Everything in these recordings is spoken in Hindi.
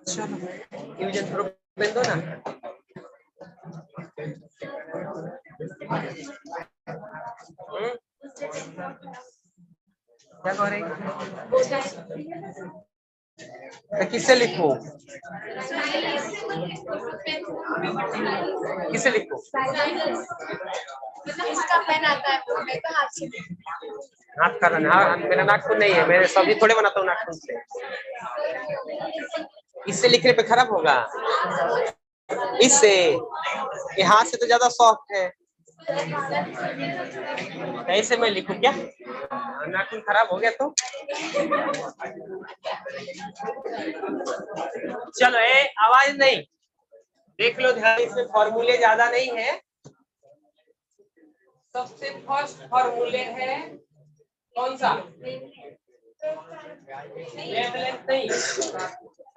चलो डिवीजन थ्रो पेन दो ना। क्या कह रही? किससे लिखूं? किससे लिखूं? इसका पेन आता है वो, मैं तो हाथ से हाथ का ना, मेरा नाखून नहीं है, मेरे सब्जी थोड़े बनाता हूँ नाखून से। इससे लिखने पे खराब होगा। इससे ये हाथ से तो ज्यादा सॉफ्ट है। ऐसे मैं लिखूं क्या? नाखून खराब हो गया तो। चलो ये आवाज नहीं, देख लो ध्यान, इसमें फॉर्मूले ज्यादा नहीं है। सबसे फर्स्ट फॉर्मूले है कौन सा? वेवलेंथ नहीं,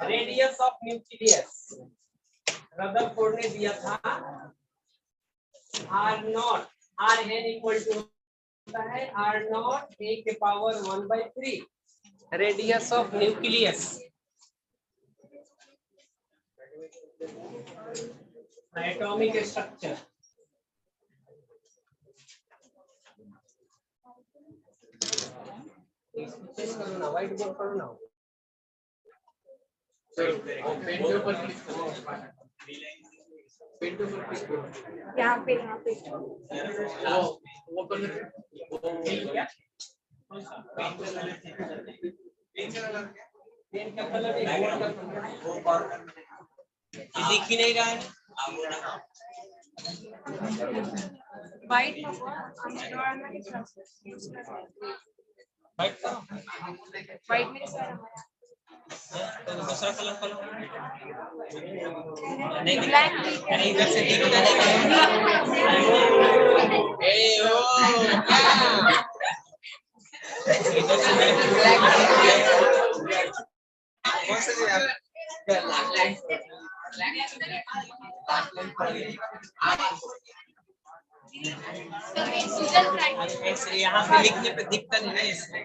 रेडियस ऑफ न्यूक्लियस। रदरफोर्ड ने दिया था R naught, R N equal to होता है आर नॉट ए के power 1/3 radius of nucleus. Atomic structure. करो ना, व्हाइट बोर्ड करो ना। यहाँ पे दिख ही नहीं रहा है। वाइट वाइट में सर तो दूसरा कलर करो। नहीं ब्लैक नहीं इधर से दिखता नहीं। ए ओ इधर से कौन सा यार? ऐसे यहाँ पे लिखने पे दिखता नहीं है, इसमें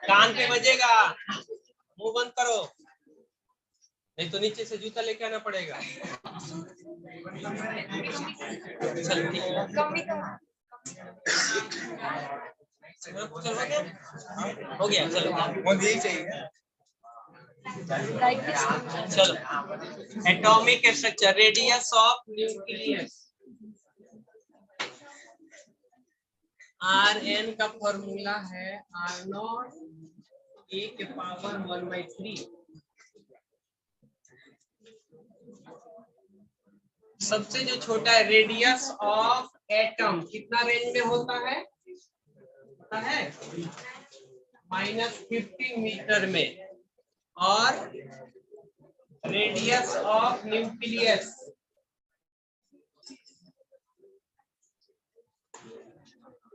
कान पे बजेगा। मुंह बंद करो, नहीं तो नीचे से जूता लेके आना पड़ेगा। चल ठीक है, हो गया। चलो मुझे चाहिए। चलो atomic structure, radius of nucleus. R N का फॉर्मूला है आर नॉट ए के पावर 1/3। सबसे जो छोटा है रेडियस ऑफ एटम कितना रेंज में होता है? -15 मीटर में। और रेडियस ऑफ न्यूक्लियस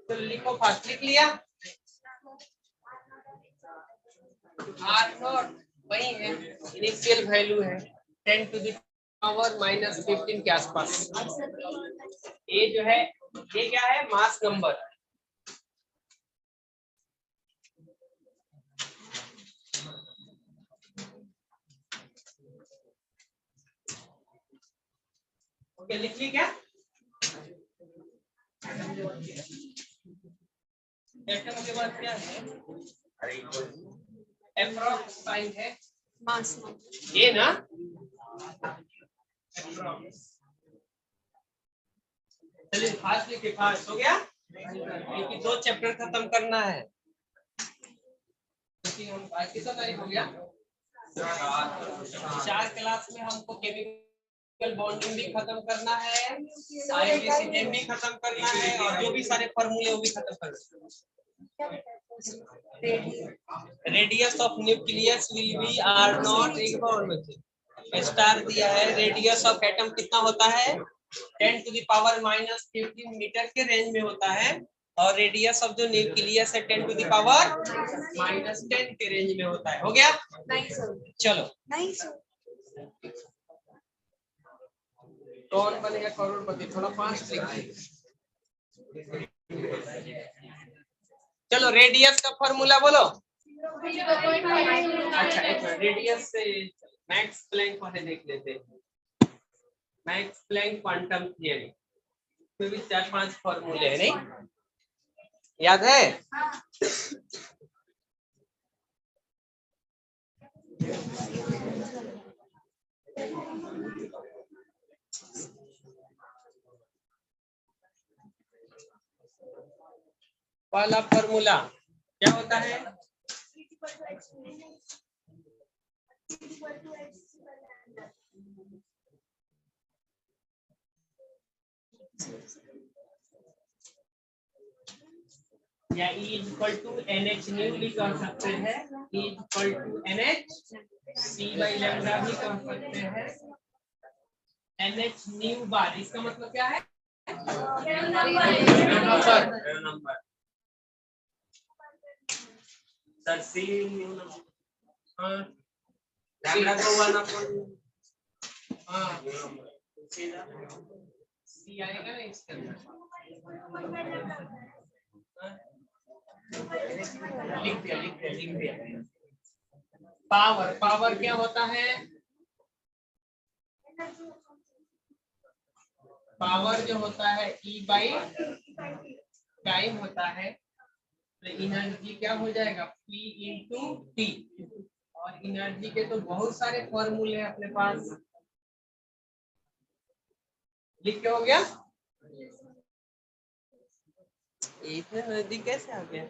तो लिखो, फास्ट लिख लिया। आर नॉट वही है, इनिशियल वैल्यू है 10 टू द पावर -15 के आसपास। ये जो है ये क्या है? Mass number. ओके लिख ली क्या? एटम के बाद क्या है? एप्रॉक्स साइन है मास ये ना। चलिए फास्ट लिखे, फास्ट हो गया क्योंकि 2 चैप्टर खत्म करना है। क्योंकि हम आज कितना तारीख हो गया? 4 क्लास में हमको केमिकल बॉन्डिंग भी खत्म करना है, आईपीसीएम भी खत्म करना है, और जो भी सारे फॉर्मूले वो भी खत्म करना है। Radius of nucleus will be R naught, एक बार में स्टार दिया है। रेडियस ऑफ एटम कितना होता है? 10 टू द पावर -15 मीटर के रेंज में होता है। और रेडियस ऑफ जो न्यूक्लियस है 10 टू द पावर -10 के रेंज में होता है। हो गया? नहीं सर, चलो नहीं सर। कौन बनेगा करोड़पति? थोड़ा फास्ट लिखिए। चलो रेडियस का फॉर्मूला बोलो। अच्छा एक रेडियस से मैक्स प्लैंक वाले देख लेते हैं। मैक्स प्लैंक क्वांटम थियरी में भी 4-5 फॉर्मूले हैं, नहीं याद है? पहला फॉर्मूला क्या होता है? या E equal to NH nu भी कह सकते हैं, E equal to NH C by lambda भी कह सकते हैं, NH न्यू बार। इसका मतलब क्या है? Number sir C new number, lambda को 1 अपन C आएगा ना इसके अंदर। लिख दिया। पावर क्या होता है? पावर जो होता है E बाई टाइम होता है, तो एनर्जी क्या हो जाएगा? P into T। और एनर्जी के तो बहुत सारे फॉर्मूले हैं अपने पास, लिख के हो गया? इतने नजदीक कैसे आ गया?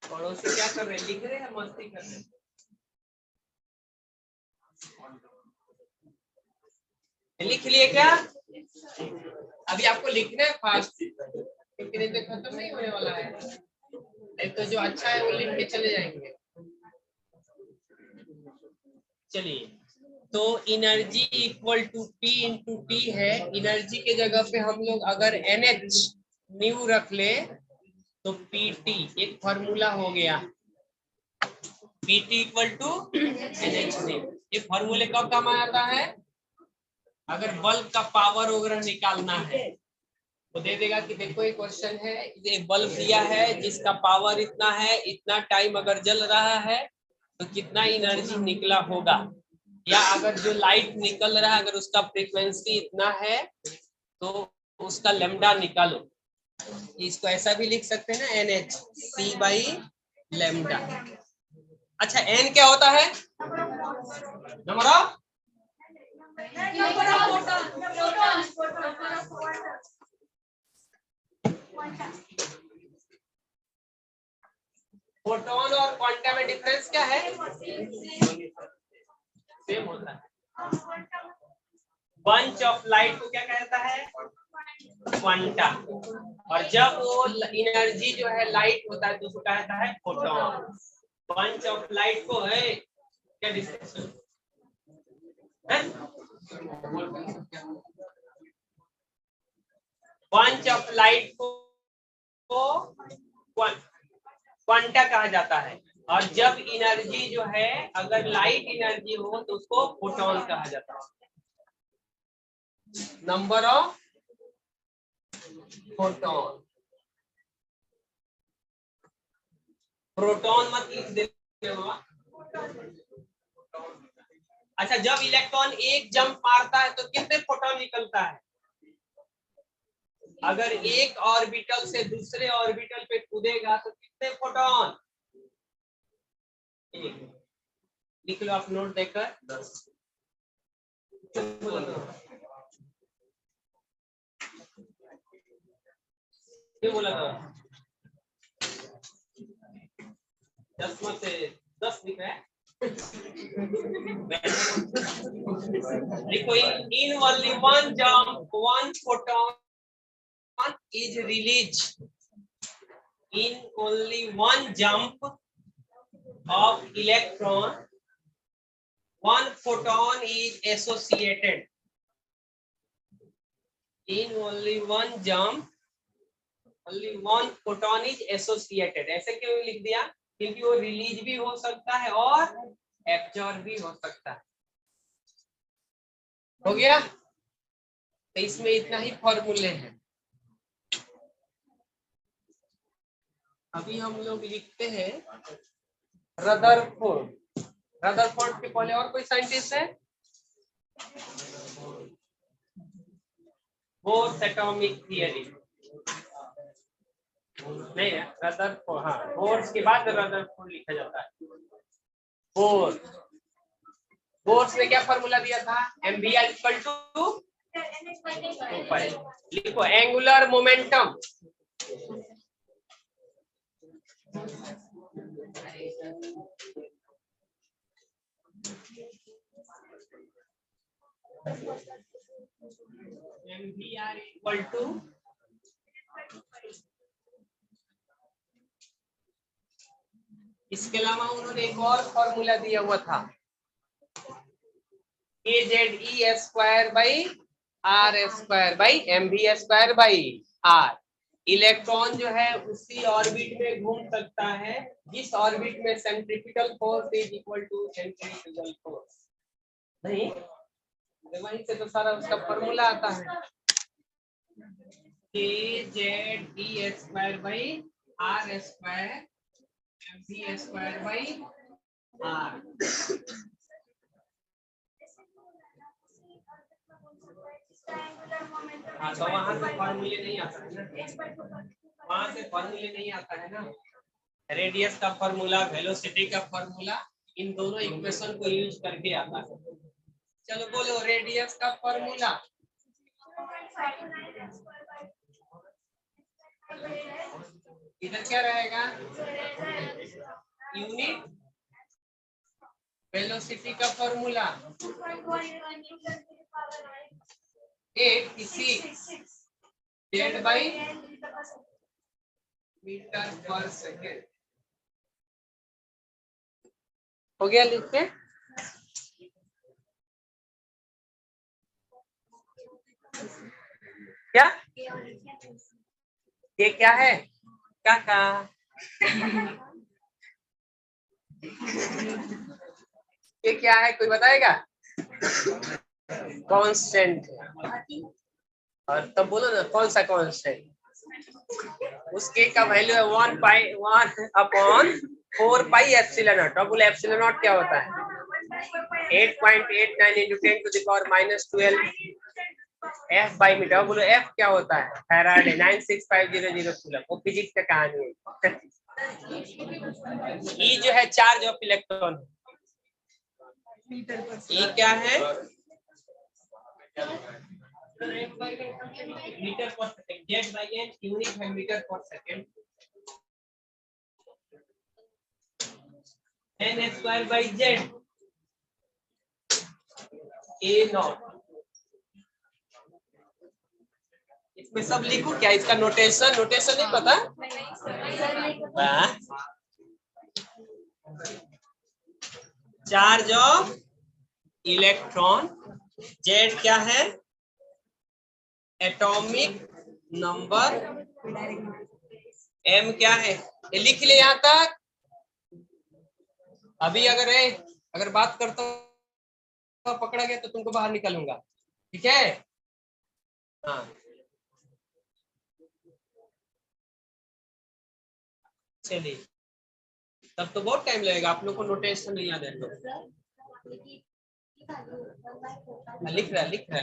पड़ोसी क्या कर रहे हैं? लिख रहे हैं, मस्ती कर रहे हैं? लिख लिए क्या? अभी आपको लिखना है फास्ट, क्योंकि नहीं तो खत्म नहीं होने वाला है। एक तो जो अच्छा है वो लिख के चले जाएंगे। चलिए, तो energy equal to P into T है। एनर्जी के जगह पे हम लोग अगर NH न्यू रख ले तो PT एक फॉर्मूला हो गया, PT equal to NH nu. ये फॉर्मूले कब काम आता है? अगर बल्ब का पावर वगैरह निकालना है तो दे देगा कि देखो एक क्वेश्चन है, ये बल्ब दिया है जिसका पावर इतना है, इतना टाइम अगर जल रहा है तो कितना एनर्जी निकला होगा। या अगर जो लाइट निकल रहा है अगर उसका फ्रीक्वेंसी इतना है तो उसका लैम्डा निकालो। इसको ऐसा भी लिख सकते हैं ना, NH C बाई लैम्डा। अच्छा N क्या होता है? नंबर ऑफ फोटोन और क्वांटा में डिफरेंस क्या है? सेम होता है। बंच ऑफ लाइट को क्या कहता है? क्वांटा। और जब वो एनर्जी जो है लाइट होता है तो उसको कहता है फोटोन। बंच ऑफ लाइट को है क्या डिस्कशन है? बंच ऑफ लाइट को क्वांटा कहा जाता है। और जब एनर्जी जो है अगर लाइट एनर्जी हो तो उसको फोटोन कहा जाता है। Number of photon. प्रोटॉन मत लिख देना। अच्छा, जब इलेक्ट्रॉन एक जंप मारता है तो कितने फोटोन निकलता है? अगर एक ऑर्बिटल से दूसरे ऑर्बिटल पे कूदेगा तो कितने फोटोन? लिख लो आप नोट देकर। 10 बोला था? 10 में से 10 लिखा है। देखो, in only one jump, one photon is released. In only one jump of electron, one photon is associated. In only one jump, only one photon is associated. ऐसे क्यों लिख दिया? क्योंकि वो रिलीज भी हो सकता है और एब्जॉर्ब भी हो सकता है। हो गया। तो इसमें इतना ही फॉर्मूले हैं। अभी हम लोग लिखते हैं रदरफोर्ड। रदरफोर्ड के पहले और कोई साइंटिस्ट है? बोर्स एटॉमिक थियरी नहीं है, रदरफोर्ड। हाँ, बोर्स के बाद रदरफोर्ड लिखा जाता है। बोर्स, बोर्स ने क्या फॉर्मूला दिया था? mvr इक्वल टू लिखो angular momentum. mvr equal to इसके अलावा उन्होंने एक और फॉर्मूला दिया हुआ था, AZE square by R square by mv square by R. Electron जो है उसी ऑर्बिट में घूम सकता है जिस ऑर्बिट में centrifugal force is equal to centrifugal force. नहीं, वहीं से तो सारा उसका फॉर्मूला आता है, AZE square by R square mv square by R. हाँ, तो वहां से फॉर्मूले नहीं आता है ना, वहां से फॉर्मूले नहीं आता है ना। रेडियस का फॉर्मूला, वेलोसिटी का फॉर्मूला, इन दोनों इक्वेशन को यूज करके आता है। चलो बोलो रेडियस का फॉर्मूला। इधर क्या रहेगा? यूनिट। वेलोसिटी का फॉर्मूला 8 जेड बाई मीटर पर सेकेंड। हो गया लिख के? क्या ये क्या है काका? ये क्या है कोई बताएगा? कांस्टेंट है। और तब बोलो ना कौन सा कांस्टेंट? उसके का वैल्यू है 1/4 पाई एप्सिलॉन नॉट। अब बोले एप्सिलॉन नॉट क्या होता है? 8.89 into 10 to the power -12 F by metre. अब बोलो F क्या होता है? Faraday 96500 coulomb. वो फिजिक्स का कहानी है। E जो है चार्ज ऑफ इलेक्ट्रॉन। E क्या है? Metre per second. Z by N unit है metre per second. N square by Z A naught. इसमें सब लिखो क्या? इसका नोटेशन नहीं पता? Charge of electron. जेड क्या है? Atomic number. एम क्या है? ये लिख ले यहां तक। अभी अगर बात करता हूं पकड़ा गया तो तुमको बाहर निकालूंगा, ठीक है? हाँ, चलिए तब तो बहुत टाइम लगेगा। आप लोग को नोटेशन नहीं याद है तो लिख रहा।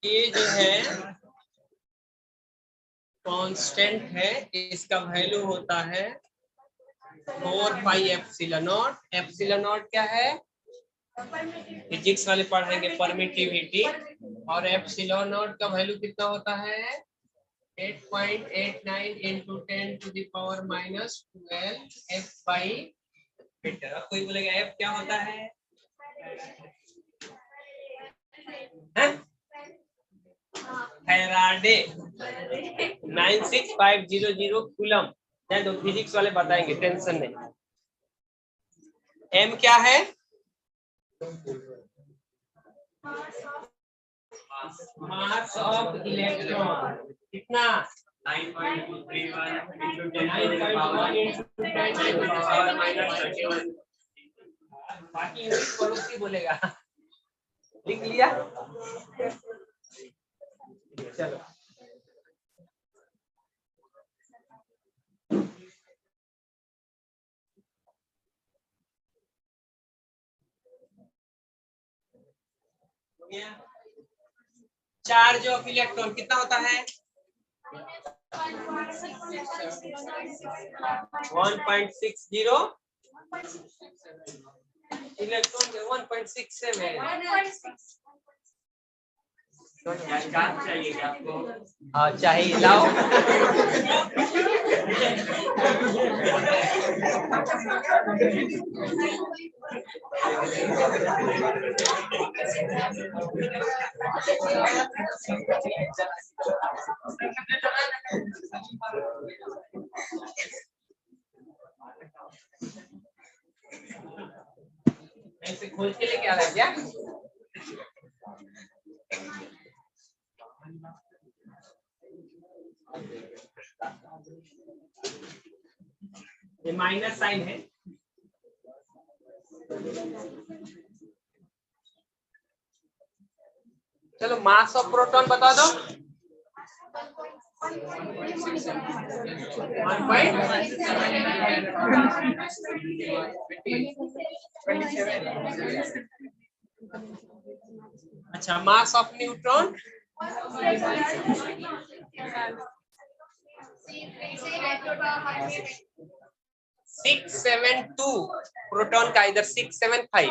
ये जो है कांस्टेंट है, इसका वैल्यू होता है 4 pi epsilon not. Epsilon not क्या है? फिजिक्स वाले पढ़ाएंगे परमिटिविटी। और एप्सिलॉन नॉट का वैल्यू कितना होता है? 8.89 into 10 to the power -12 F by metre. अब कोई बोलेगा F क्या होता है? Faraday 96500 coulomb. तो फिजिक्स वाले बताएंगे, टेंशन नहीं। M क्या है? मास ऑफ इलेक्ट्रॉन कितना? 9.231 into 10 to the power -31। बाकी इंग्लिश पड़ोसी बोलेगा। लिख लिया? चलो चार्ज ऑफ इलेक्ट्रॉन कितना होता है? 1.60 इलेक्ट्रॉन 1.67 चाहिए क्या आपको? हाँ चाहिए, लाओ। ऐसे खोल के लेके आ रहा है क्या? ये माइनस साइन है। चलो मास ऑफ प्रोटॉन बता दो। 1.27। अच्छा मास ऑफ न्यूट्रॉन 672, प्रोटॉन का इधर 675।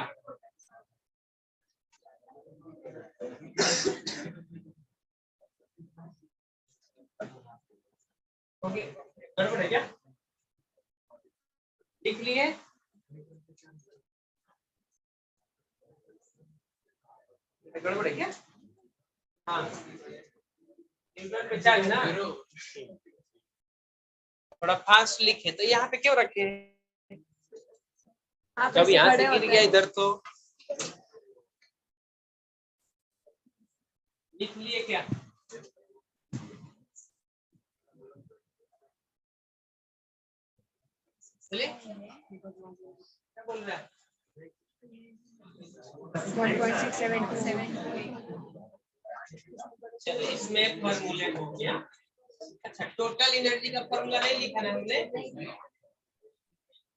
ओके गड़बड़ है क्या? लिख लिए? गड़बड़ है क्या? हाँ पे चाहिए ना, थोड़ा फास्ट लिखे। तो यहाँ पे क्यों रखे? जब यहाँ से गिर गया इधर तो लिख लिए क्या? क्या बोल रहा है? 1.672। चलो इसमें फॉर्मूले हो गया। अच्छा टोटल एनर्जी का फॉर्मूला नहीं लिखा ना हमने?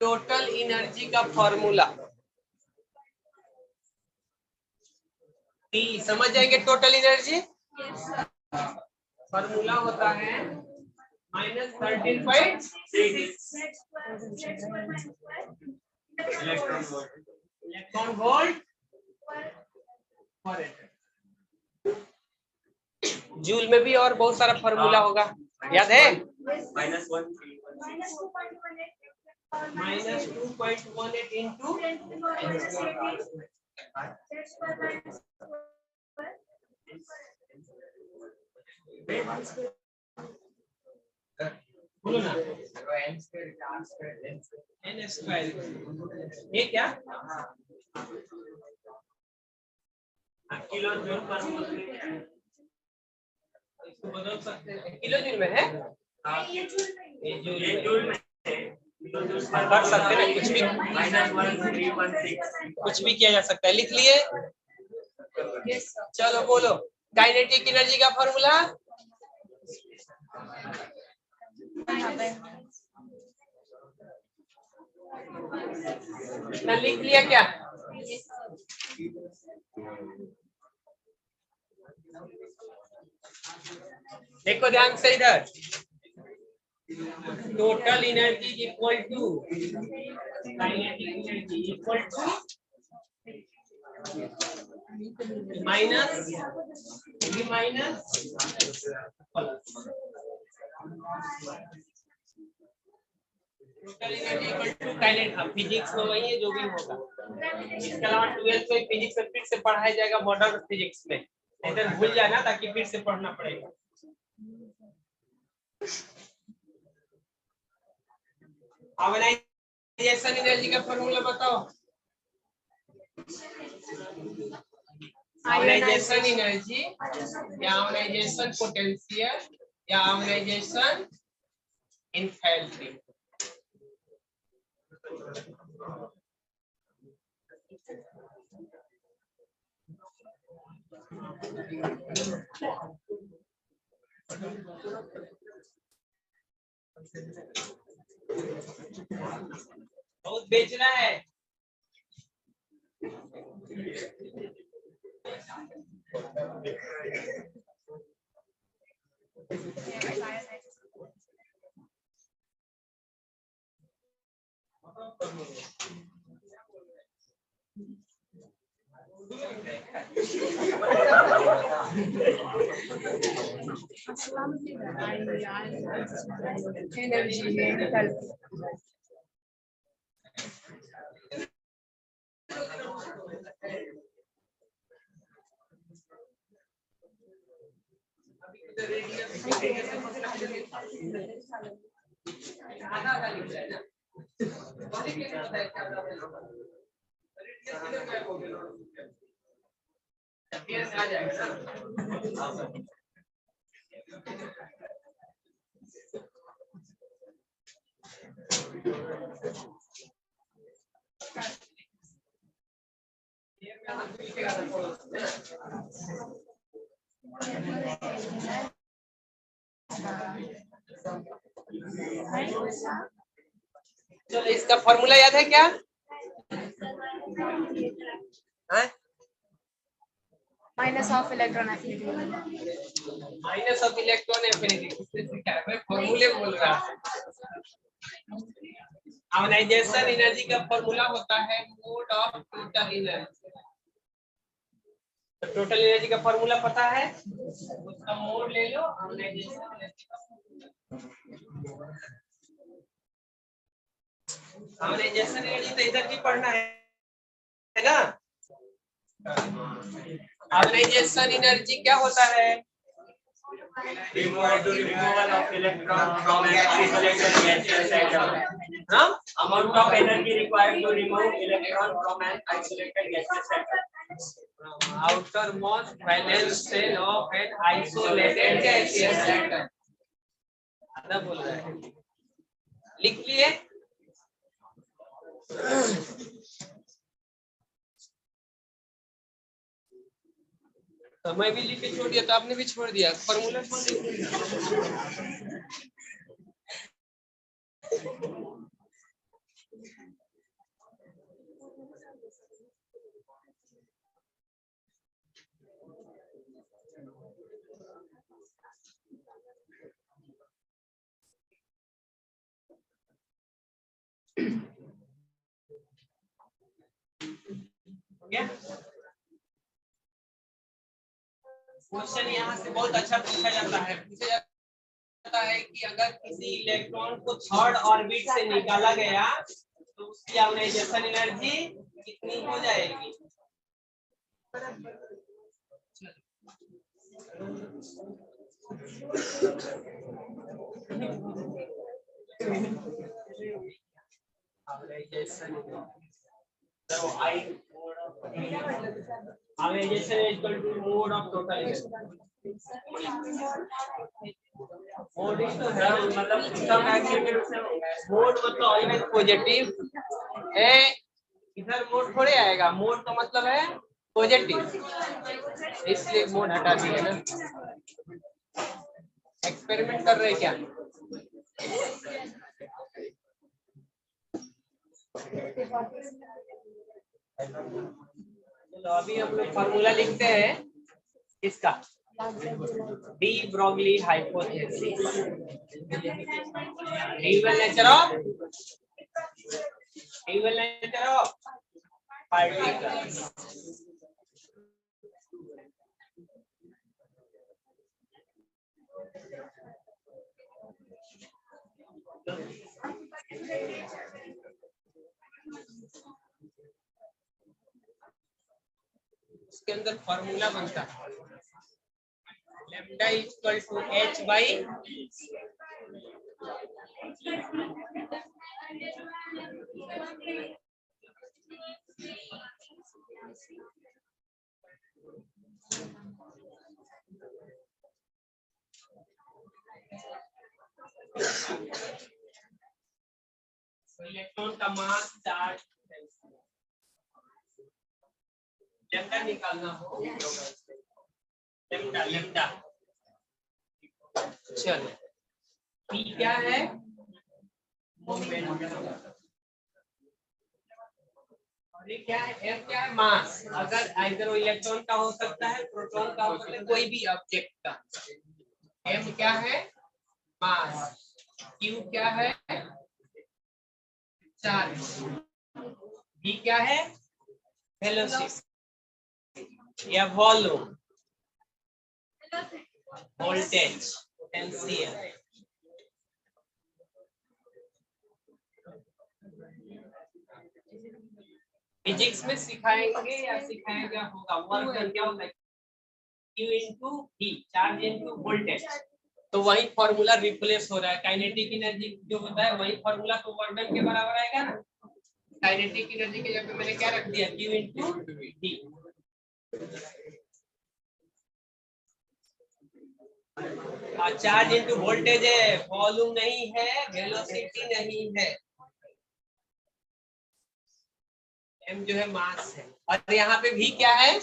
टोटल एनर्जी का फॉर्मूला टी, समझ जाएंगे? टोटल एनर्जी फॉर्मूला होता है -13.6 इलेक्ट्रॉन वोल्ट पर एटम। जूल में भी और बहुत सारा फॉर्मूला होगा, याद है? -2.18 इंटू बोलो ना, n²। ये क्या? किलो जूल पर इसको बदल सकते हैं। किलो जूल में है? ये जूल में कर सकते हैं ना, कुछ भी कुछ भी किया जा सकता है। लिख लिए? चलो बोलो काइनेटिक एनर्जी का फॉर्मूला। लिख लिया क्या? देखो ध्यान से इधर, total energy equal to kinetic energy equal to minus total energy equal to kinetic. Physics में वही है जो भी होगा। इसके अलावा 12th में फिजिक्स में फिर से पढ़ाया जाएगा मॉडर्न फिजिक्स में, इधर भूल जाना ताकि फिर से पढ़ना पड़ेगा। आयोनाइजेशन एनर्जी का फॉर्मूला बताओ। आयोनाइजेशन एनर्जी या आयोनाइजेशन पोटेंशियल या आयोनाइजेशन एंथैल्पी। बहुत बेचना है। एनर्जी मेंटल आ जाएगा। चलो इसका फॉर्मूला याद है क्या? Minus of electron affinity minus of electron affinity क्या है? फॉर्मूले बोल रहा है। आयोनाइजेशन एनर्जी का फॉर्मूला होता है मोड ऑफ टोटल एनर्जी। तो टोटल एनर्जी का फॉर्मूला पता है, उसका मोड ले लो। आयोनाइजेशन एनर्जी का आयोनाइजेशन एनर्जी तो इधर भी पढ़ना है ना। आयोनाइजेशन एनर्जी क्या होता है? Removal of electron from an isolated gaseous atom. हाँ? Amount of energy required to remove electron from an isolated gaseous atom. Outermost valence shell of an isolated gaseous atom. आधा बोल रहा है, लिख लिए। तो मैं भी लिख के छोड़ दिया, तो आपने भी छोड़ दिया। फॉर्मूला छोड़ दिया। क्वेश्चन यहाँ से बहुत अच्छा पूछा जाता है। पूछा जाता है कि अगर किसी इलेक्ट्रॉन को थर्ड ऑर्बिट से निकाला गया तो उसकी आयोनाइजेशन एनर्जी कितनी हो जाएगी? Averagation is equal to mode of total energy. Mode is तो है, मतलब इसका मैग्नीट्यूड से मोड मतलब ऑलवेज पॉजिटिव है। इधर मोड थोड़े आएगा, मोड का मतलब है पॉजिटिव, इसलिए मोड हटा दिए ना। एक्सपेरिमेंट कर रहे हैं क्या? चलो अभी हम लोग फॉर्मूला लिखते हैं इसका, de Broglie hypothesis. Dual nature of particles. उसके अंदर फॉर्मूला बनता है lambda equal to h by electron का मास चार्ज लैम्डा निकालना हो लेमडा लेमडा। चलो पी क्या है? मोमेंटम। और ये क्या है? एम क्या है? मास। अगर आइदर इलेक्ट्रॉन का हो सकता है, प्रोटॉन का हो सकता है, कोई भी ऑब्जेक्ट का। एम क्या है? मास। क्यू क्या है? चार्ज। बी क्या है? वेलोसिटी या वॉल्यूम, वोल्टेज, पोटेंशियल। फिजिक्स में सिखाएंगे या सिखाएगा होगा वर्क क्या होता है? Q into V, charge into voltage. तो वही फॉर्मूला रिप्लेस हो रहा है। काइनेटिक एनर्जी जो होता है वही फॉर्मूला तो वर्क डन के बराबर आएगा ना। काइनेटिक एनर्जी के जगह पे मैंने क्या रख दिया? Q into V। Charge into voltage है, वॉल्यूम नहीं है, वेलोसिटी नहीं है। एम जो है मास है। और यहाँ पे भी क्या है?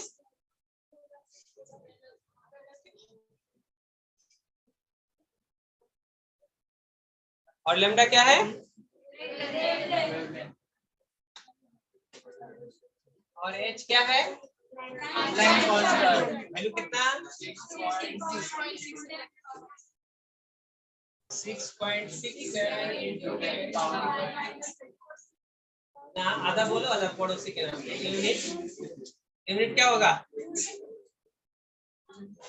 और लेमडा क्या है? और एच क्या है? वैल्यू कितना? 6.67 इंटू 10 पावर। आधा बोलो, आधा पड़ोसी के नाम। यूनिट, यूनिट क्या होगा?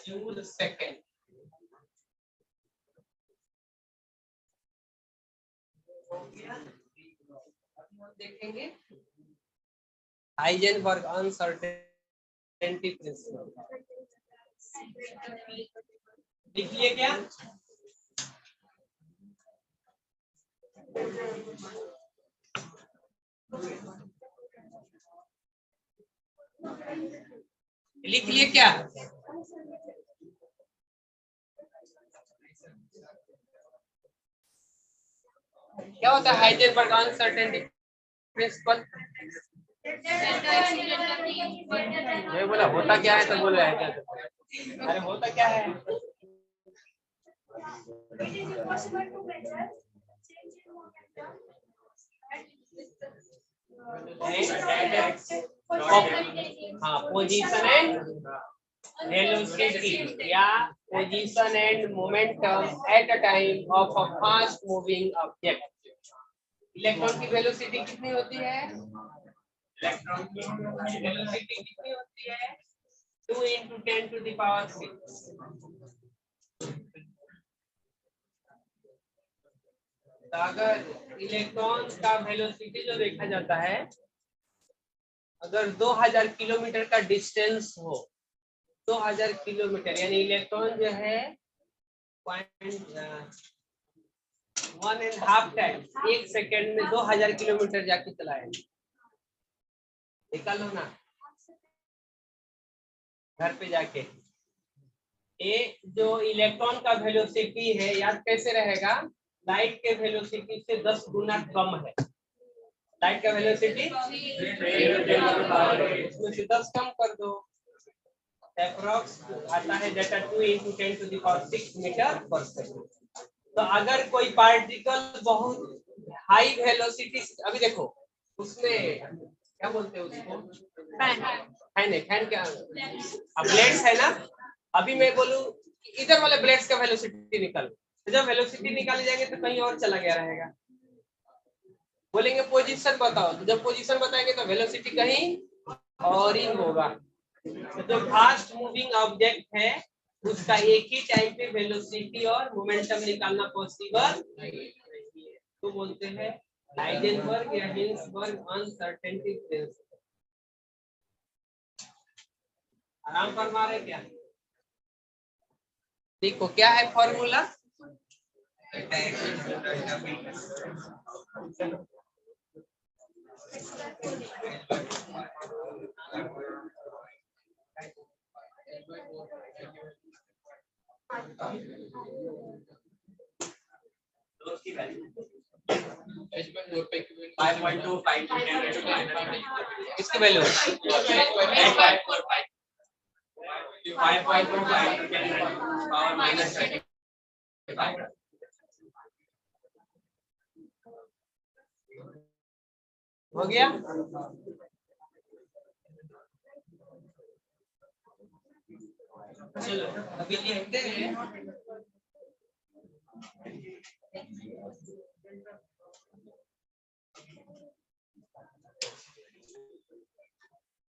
Joule second. देखेंगे हाइजेनबर्ग अनसर्टेनिटी प्रिंसिपल। लिखिए क्या? लिख लिए क्या? क्या होता है हाइजेनबर्ग अनसर्टेनिटी प्रिंसिपल? मैं बोला होता क्या है तो बोल रहा है। अरे होता क्या है? हाँ, पोजीशन एंड वेलोसिटी या position and momentum at a time of a fast moving object. Electron की वेलोसिटी कितनी होती है? इलेक्ट्रॉन की वेलोसिटी कितनी होती है? 2 into 10 to the power 6। तो अगर इलेक्ट्रॉन का वेलोसिटी जो देखा जाता है, अगर 2000 किलोमीटर का डिस्टेंस हो, 2000 किलोमीटर यानी इलेक्ट्रॉन जो है 1.5 टाइम, 1 सेकेंड में 2000 किलोमीटर जाके चलाए। निकालो ना घर पे जाके। ये जो इलेक्ट्रॉन का वेलोसिटी है, याद कैसे रहेगा? लाइट के वेलोसिटी से 10 गुना कम है। लाइट का वेलोसिटी उसमें से 10 कम कर दो, अप्रॉक्स आता है data 2 into 10 to the power 6 metre per second. तो अगर कोई पार्टिकल बहुत हाई वेलोसिटी, अभी देखो उसमें क्या बोलते हैं उसको? फैन है। फैन क्या? ब्लेड्स है ना। अभी मैं बोलूं इधर वाले ब्लेड्स का वेलोसिटी निकालो, तो जब वेलोसिटी निकाले जाएंगे तो कहीं और चला गया रहेगा। बोलेंगे पोजीशन बताओ, तो जब पोजीशन बताएंगे तो वेलोसिटी कहीं और ही होगा। तो जो फास्ट मूविंग ऑब्जेक्ट है उसका एक ही टाइम पे वेलोसिटी और मोमेंटम निकालना पॉसिबल नहीं है। तो बोलते हैं हाइजेनबर्ग या हिल्सबर्ग अनसर्टेनिटी प्रिंसिपल। आराम फरमा रहे क्या? देखो क्या है फॉर्मूला? इसकी वैल्यू 5.25 into 10 power minus 35. हो गया? चलो अभी लिखते हैं।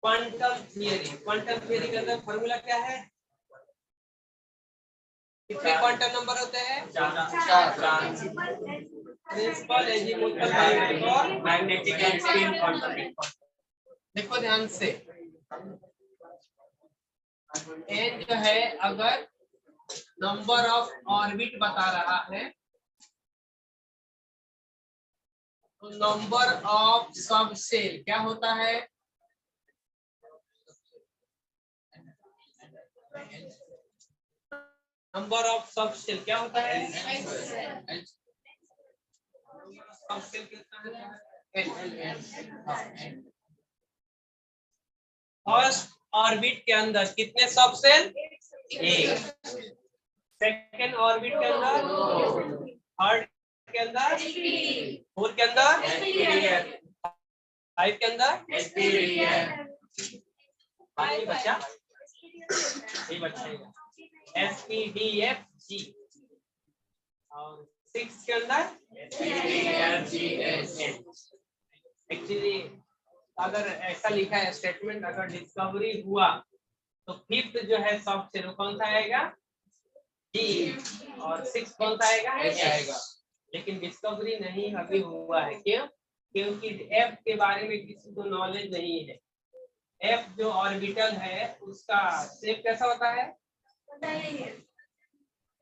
क्वांटम थियरी का अंदर फॉर्मूला क्या है? कितने क्वांटम नंबर होते हैं? 4 प्रिंसिपल एजीमुथल और मैग्नेटिक एंड स्पिन क्वांटम। देखो ध्यान से, एन जो है अगर नंबर ऑफ ऑर्बिट बता रहा है तो नंबर ऑफ सब सेल क्या होता है? नंबर ऑफ सब सेल क्या होता है? सब सेल कितना है? फर्स्ट ऑर्बिट के अंदर कितने सब सेल? एक। सेकेंड ऑर्बिट के अंदर, थर्ड के अंदर, फोर्थ के अंदर, फाइव के अंदर, बाकी बचा ये बचेगा SPDFG और 6 के अंदर एक्चुअली अगर ऐसा लिखा है स्टेटमेंट, अगर डिस्कवरी हुआ तो फिफ्थ जो है सब सेल कौन सा आएगा? डी, और 6 कौन सा आएगा? एस आएगा। लेकिन डिस्कवरी नहीं अभी हुआ है। क्यों? क्योंकि एफ के बारे में किसी को नॉलेज नहीं है। एफ जो ऑर्बिटल है उसका शेप कैसा होता है?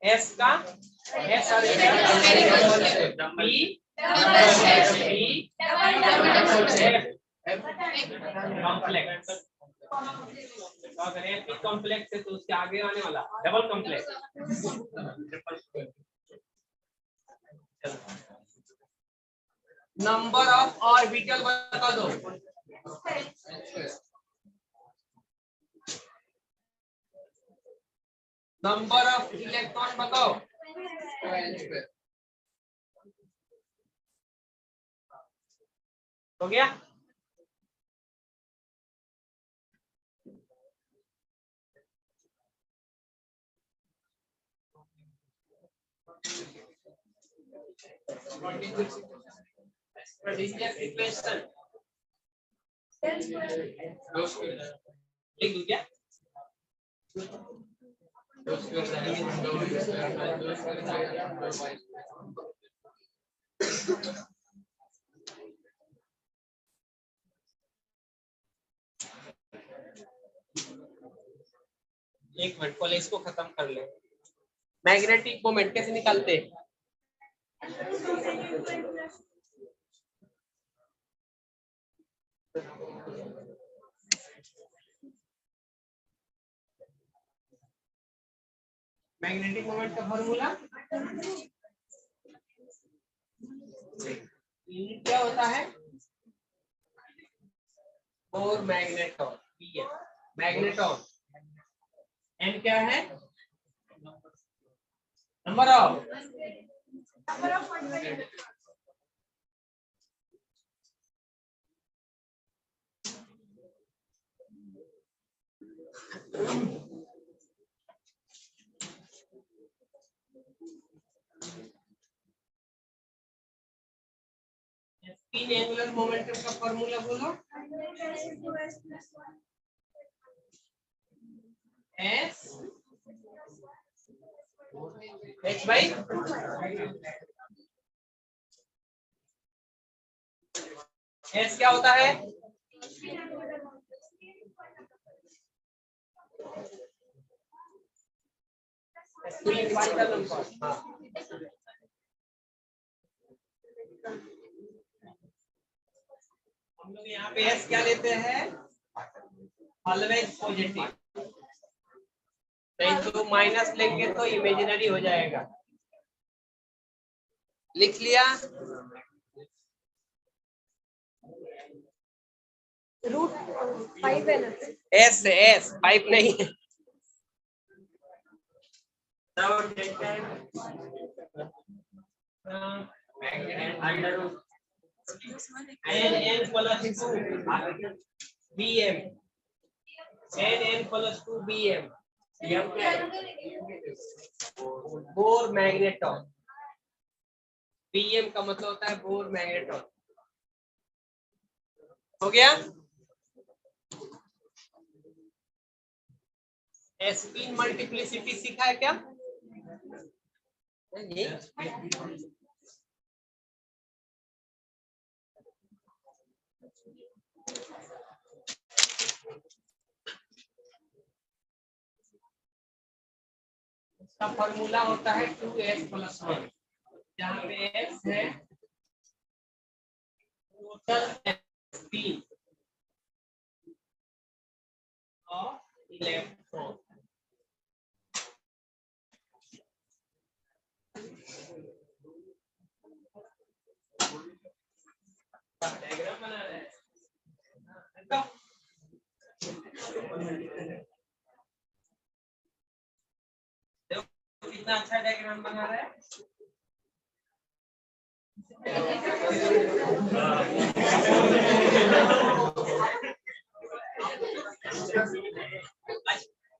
एस का एस कॉम्प्लेक्स। अगर एफ कॉम्प्लेक्स है तो उसके आगे आने वाला double complex. Number of orbital बता दो। नंबर ऑफ इलेक्ट्रॉन बताओ। हो गया? लिख दूं क्या? एक मिनट पहले इसको खत्म कर ले। मैग्नेटिक मोमेंट कैसे निकालते हैं? मैग्नेटिक मोमेंट का फॉर्मूला क्या होता है? और मैग्नेटॉन, मैग्नेटॉन। एन क्या है? Number off spin angular momentum का फॉर्मूला बोलो। एस एच बाई एस क्या होता है? हम लोग यहाँ पे एस क्या लेते हैं? Always positive. नहीं तो माइनस लेंगे तो इमेजिनरी हो जाएगा। लिख लिया? रूट 5 है ना? एस 5 नहीं है। Now take time. And under root. n plus 2 bm, n plus 2 bm bore magneton. bm का मतलब होता है बोर मैग्नेटॉन। हो गया। स्पिन मल्टीप्लिसिटी सीखा है क्या? नहीं। इसका फॉर्मूला होता है 2s + 1, जहाँ पे s है total spin off electron. Diagram बना रहे हैं। देखो कितना अच्छा डायग्राम बना रहा है।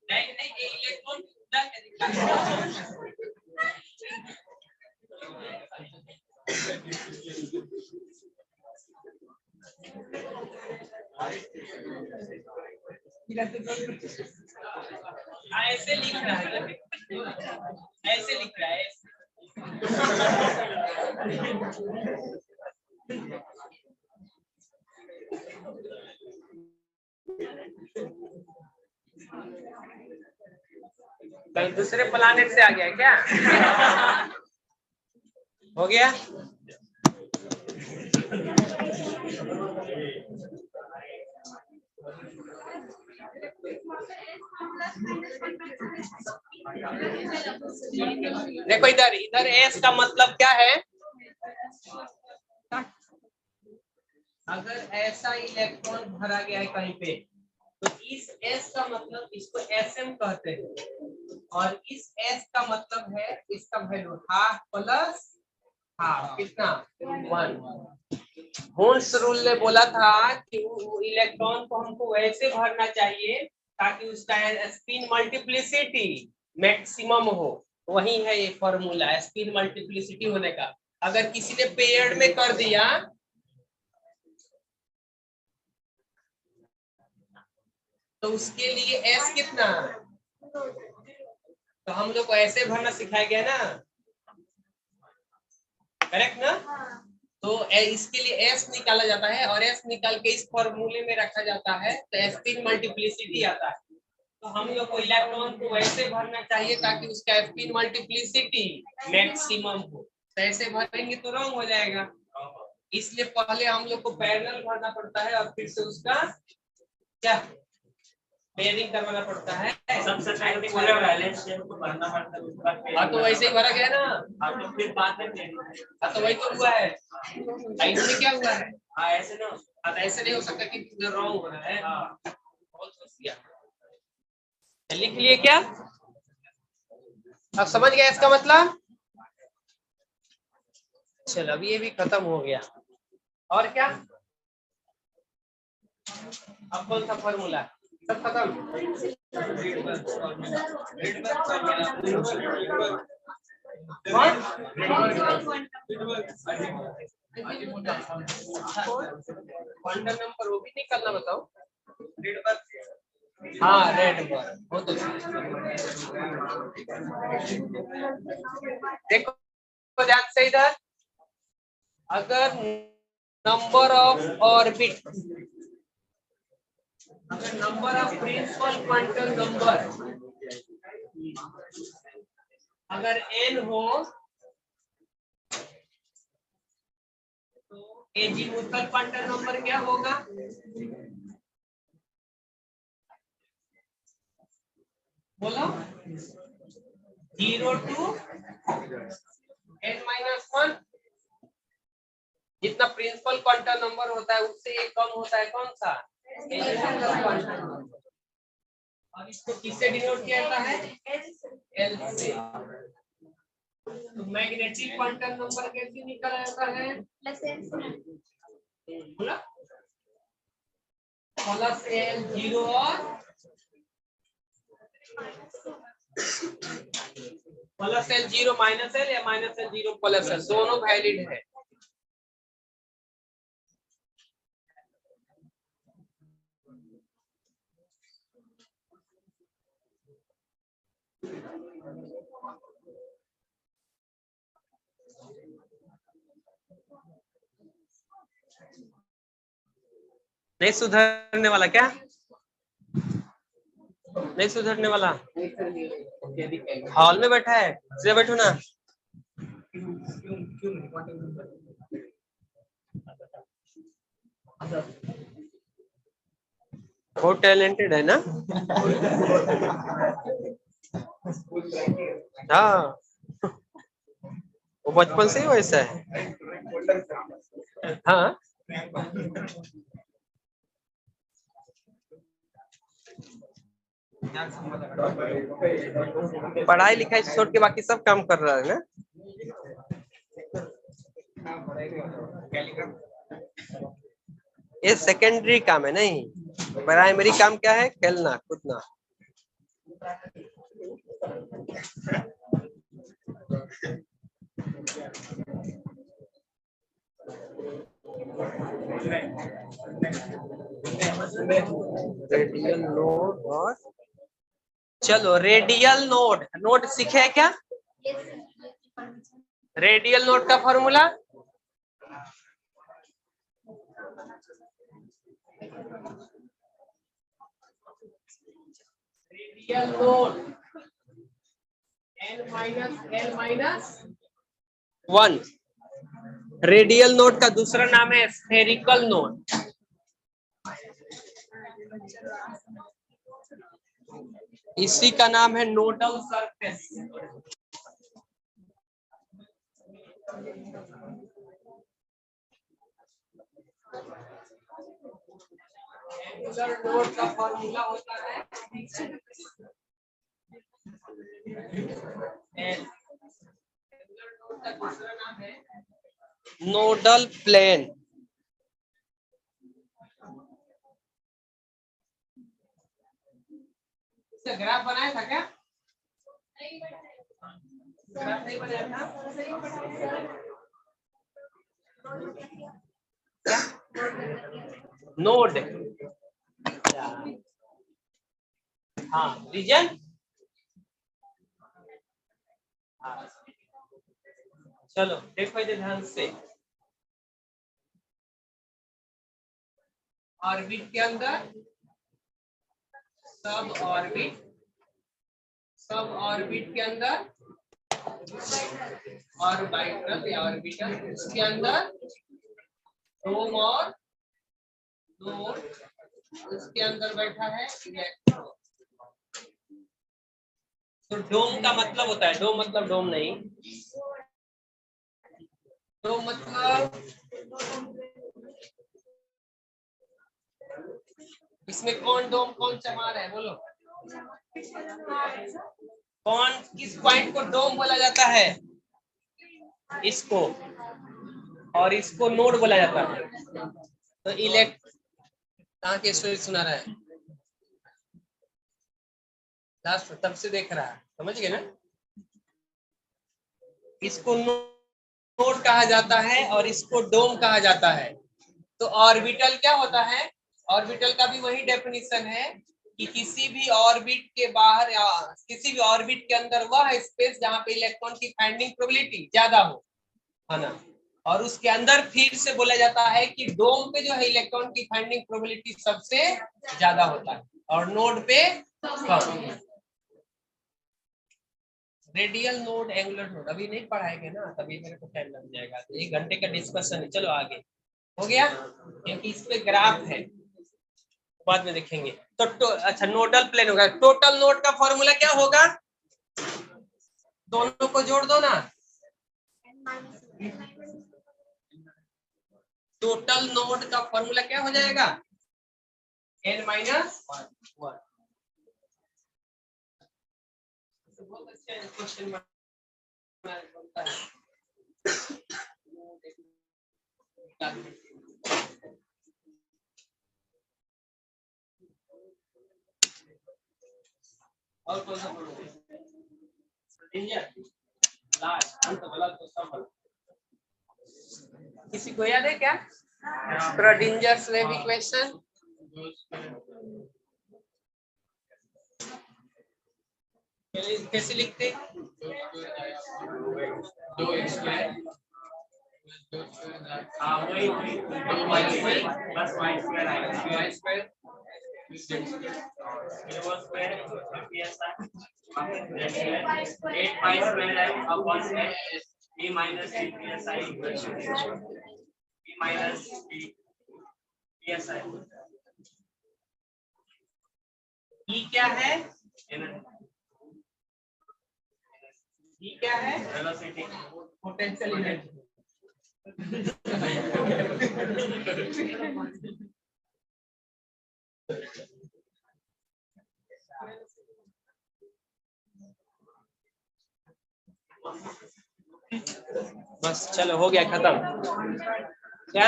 नहीं इलेक्ट्रॉन ऐसे लिख रहा है, ऐसे लिख रहा है। कहीं दूसरे प्लानेट से आ गया क्या? हो गया। देखो इधर इधर एस का मतलब क्या है? अगर ऐसा इलेक्ट्रॉन भरा गया है कहीं पे, तो इस एस का मतलब इसको एसएम कहते हैं, और इस एस का मतलब है इसका वैल्यू हाफ प्लस हाफ, कितना 1। होल्स रूल ने बोला था कि इलेक्ट्रॉन को हमको वैसे भरना चाहिए ताकि उसका स्पिन मल्टीप्लिसिटी मैक्सिमम हो। वही है ये फॉर्मूला स्पिन मल्टीप्लिसिटी होने का। अगर किसी ने पेयर्ड में कर दिया तो उसके लिए एस कितना, तो हम लोग को ऐसे भरना सिखाया गया ना, करेक्ट ना? तो इसके लिए एस निकाला जाता है और एस निकाल के इस फॉर्मूले में रखा जाता है, तो स्पिन मल्टीप्लिसिटी आता है। तो हम लोग को इलेक्ट्रॉन को वैसे भरना चाहिए ताकि उसका स्पिन मल्टीप्लिसिटी मैक्सिमम हो। तो ऐसे भरेंगे तो रॉन्ग हो जाएगा, इसलिए पहले हम लोग को पैरेलल भरना पड़ता है और फिर से उसका क्या पेयरिंग करवाना पड़ता है। सबसे पहले पूरा बैलेंस शेप को भरना पड़ता है, उसके बाद हाँ तो वैसे ही भरा गया ना। हाँ तो फिर बाद में हाँ तो वही तो हुआ है। इसमें क्या हुआ है? हाँ ऐसे ना, हाँ ऐसे नहीं हो सकता कि रॉन्ग हो रहा है। बहुत होशियार। लिख लिए क्या? अब समझ गया इसका मतलब? चलो अभी ये भी खत्म हो गया। और क्या? अब कौन सा फॉर्मूला? सब खत्म। क्वांटम नंबर वो भी निकालना बताओ। हाँ रेडबर्ग बहुत अच्छा। देखो ध्यान से इधर, अगर नंबर ऑफ ऑर्बिट, अगर number of principal quantum number अगर n हो तो एजीमुथल क्वांटम नंबर क्या होगा? बोलो 0 to n-1। जितना प्रिंसिपल क्वांटम नंबर होता है उससे एक कम होता है कौन सा? Azimuthal quantum number. और इसको किससे डिनोट किया जाता है? एल से। तो मैग्नेटिक क्वांटम नंबर कैसे निकल आता है? प्लस एल 0 और प्लस एल 0 माइनस एल या माइनस एल 0 प्लस एल, दोनों वैलिड है। नहीं सुधरने वाला क्या? नहीं सुधरने वाला? हॉल में बैठा है, से बैठो ना। बहुत टैलेंटेड है ना? हाँ, वो बचपन से ही वैसा है। हाँ, पढ़ाई लिखाई छोड़ के बाकी सब काम कर रहा है ना? ये सेकेंडरी काम है, नहीं प्राइमरी काम क्या है? खेलना कूदना। रेडियल नोड और चलो रेडियल नोड, नोड सीखे है क्या? रेडियल नोड का formula radial node n-l-1। Radial node का दूसरा नाम है स्फेरिकल नोड। इसी का नाम है नोडल सरफेस। एंगुलर नोड का फॉर्मूला होता है एंगुलर नोड का दूसरा नाम है नोडल प्लेन। इसका ग्राफ बनाया था क्या? ग्राफ नहीं बनाया था? नोड, हाँ रीजन, चलो देखो इधर ध्यान से। ऑर्बिट के अंदर सब ऑर्बिट, सब ऑर्बिट के अंदर ऑर्बिटल या ऑर्बिटल, उसके अंदर डोम और नोड, उसके अंदर बैठा है इलेक्ट्रॉन। तो डोम का मतलब होता है, डोम मतलब डोम नहीं, डोम मतलब इसमें कौन डोम कौन चमा रहा है बोलो? कौन किस पॉइंट को डोम बोला जाता है? इसको, और इसको नोड बोला जाता है। तो इलेक्ट कहाँ के स्टोरी सुना रहा है? लास्ट तब से देख रहा है, समझ गए ना? इसको नोड कहा जाता है और इसको डोम कहा जाता है। तो ऑर्बिटल क्या होता है? ऑर्बिटल का भी वही डेफिनेशन है कि किसी भी ऑर्बिट के बाहर या किसी भी ऑर्बिट के अंदर वह स्पेस जहां पे इलेक्ट्रॉन की फाइंडिंग प्रोबेबिलिटी ज्यादा हो, है ना? और उसके अंदर फिर से बोला जाता है कि डोम पे जो है इलेक्ट्रॉन की फाइंडिंग प्रोबेबिलिटी सबसे ज्यादा होता है और नोड पे कम। रेडियल नोड, एंगुलर नोड अभी नहीं पढ़ाएंगे ना, तभी मेरे को टाइम लग जाएगा। तो 1 घंटे का डिस्कशन है, चलो आगे हो गया, क्योंकि इस पे ग्राफ है, बाद में देखेंगे। तो अच्छा नोडल प्लेन होगा। टोटल नोड का फॉर्मूला क्या होगा? दोनों को जोड़ दो ना। टोटल नोड का फॉर्मूला क्या हो जाएगा? n-1। बहुत अच्छा क्वेश्चन बनता है। और कौन सा पढ़ोगे? किसी को याद है क्या श्रोडिंजर्स वेव इक्वेशन? कैसे लिखते? ई क्या है? ई क्या है? Velocity, potential energy. बस चलो हो गया खत्म। क्या?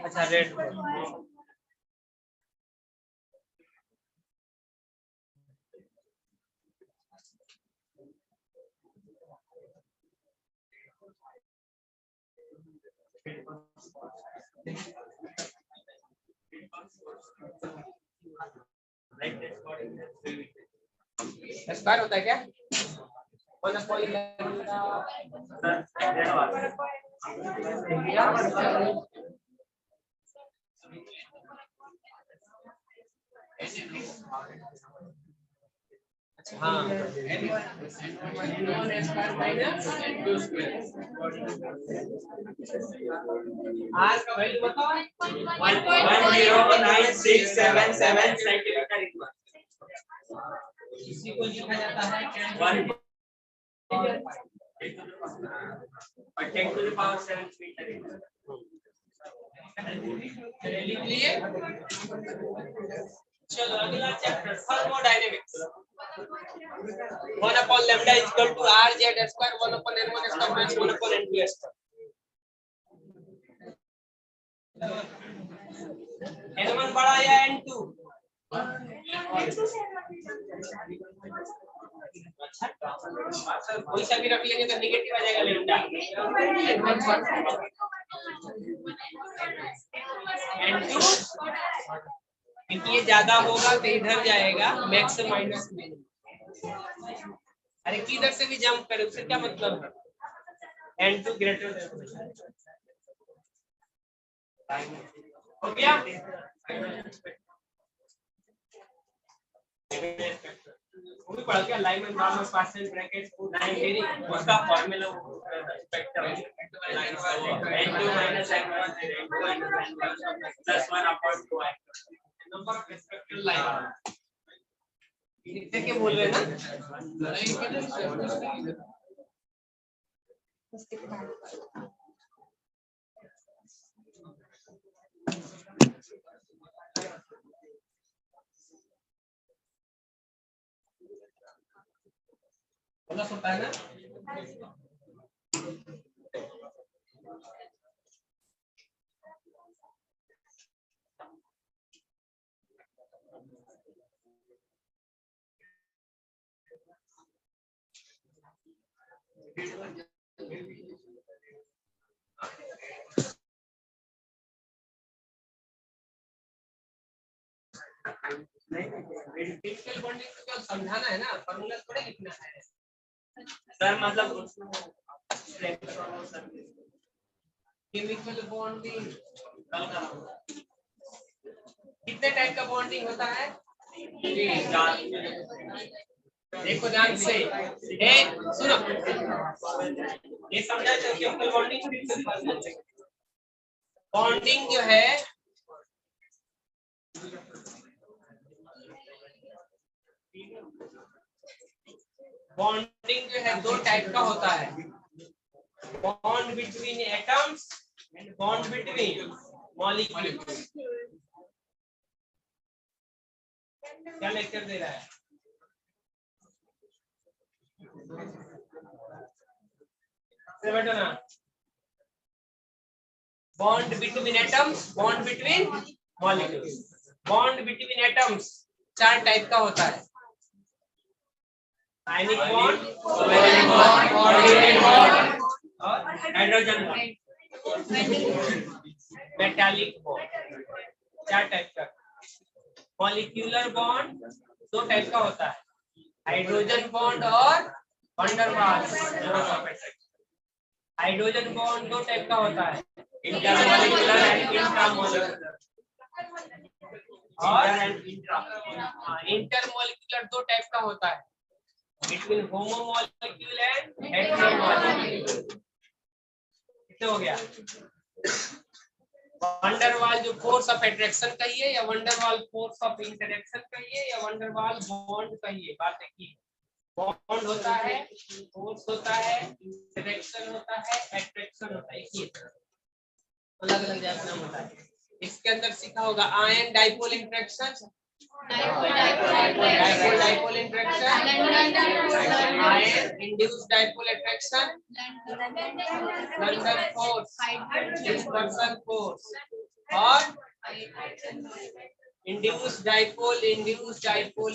अच्छा रेड। स्क्वायर होता है क्या? हाँ आर का वैल्यू बताओ। 1.09677 सेंटीमीटर इक्वल। इसी को लिखा जाता है 10 to the power 7 मीटर। लिख लिए। चलो अगला chapter thermodynamics. 1 upon lambda is equal to r z square 1 upon n1 square minus 1 upon n2 square। n1 बड़ा या n2? अच्छा कोई सा भी रख लेंगे तो नेगेटिव आ जाएगा लैम्डा। n2 क्योंकि ये ज्यादा होगा तो इधर जाएगा मैक्स माइनस में। अरे किधर से भी जंप करे उससे क्या मतलब है? n2 ग्रेटर देन हो गया। वो भी पढ़ गया लाइमन नॉर्मल पार्शियल ब्रैकेट नहीं उसका formula spectrum n2 minus n1 plus 1 upon 2 number of spectral line. लिखते क्या बोल रहे हैं ना? प्लस होता है ना? फिजिकल बॉन्डिंग को क्या समझाना है ना, फॉर्मूला थोड़े लिखना है सर। मतलब केमिकल बॉन्डिंग कितने टाइप का बॉन्डिंग होता है? देखो ध्यान से सुनो, ये समझा तो केमिकल बॉन्डिंग। बॉन्डिंग जो है बॉन्डिंग जो है दो टाइप का होता है, bond between atoms and bond between molecules. क्या लेक्चर दे रहा है? बैठो ना। Bond between atoms, bond between molecules. Bond between atoms 4 type का होता है। Ionic bond, covalent bond, coordinate bond और hydrogen bond, metallic bond. 4 type का। मॉलिक्यूलर बॉन्ड 2 टाइप का होता है, हाइड्रोजन बॉन्ड और van der Waals. Hydrogen bond 2 type का होता है, इंटरमॉलिक्यूलर एंड इंट्रामॉलिक्यूलर। और इंटरमॉलिक्यूलर 2 टाइप का होता है, बिटवीन होमोमॉलिक्यूल एंड हेटेरोमॉलिक्यूल। कितने हो गया? वैन डर वाल जो फोर्स ऑफ अट्रैक्शन कहिए, या वैन डर वाल फोर्स ऑफ इंटरेक्शन कहिए, या वैन डर वाल बॉन्ड कहिए, बात है की बॉन्ड होता है, फोर्स होता है, इंटरेक्शन होता है, अट्रैक्शन होता है, एक ही अलग अलग जैसा नाम होता है। इसके अंदर सीखा होगा ion dipole interaction, dipole interaction, ion induced dipole attraction, London force, dispersion force और इंड्यूस्ड डाइपोल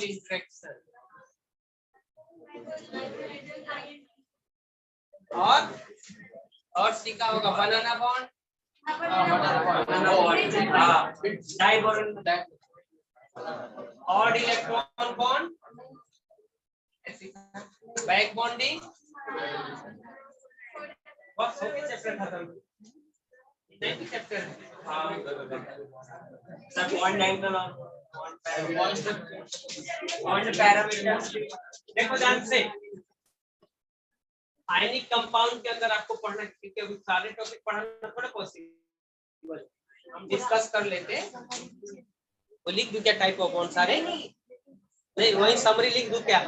इंटरेक्शन। और सीखा होगा banana bond, odd electron bond, back bonding. बस चैप्टर खत्म। नहीं चैप्टर सब बॉन्ड डायगोनल बॉन्ड पैरामीटर। देखो ध्यान से, आयनिक कंपाउंड के अंदर आपको पढ़ना, क्योंकि अभी सारे टॉपिक पढ़ना थोड़ा पॉसिबल, हम डिस्कस कर लेते हैं। वो लिख दूं क्या टाइप ऑफ बॉन्ड सारे? नहीं, वही समरी लिख दूं क्या?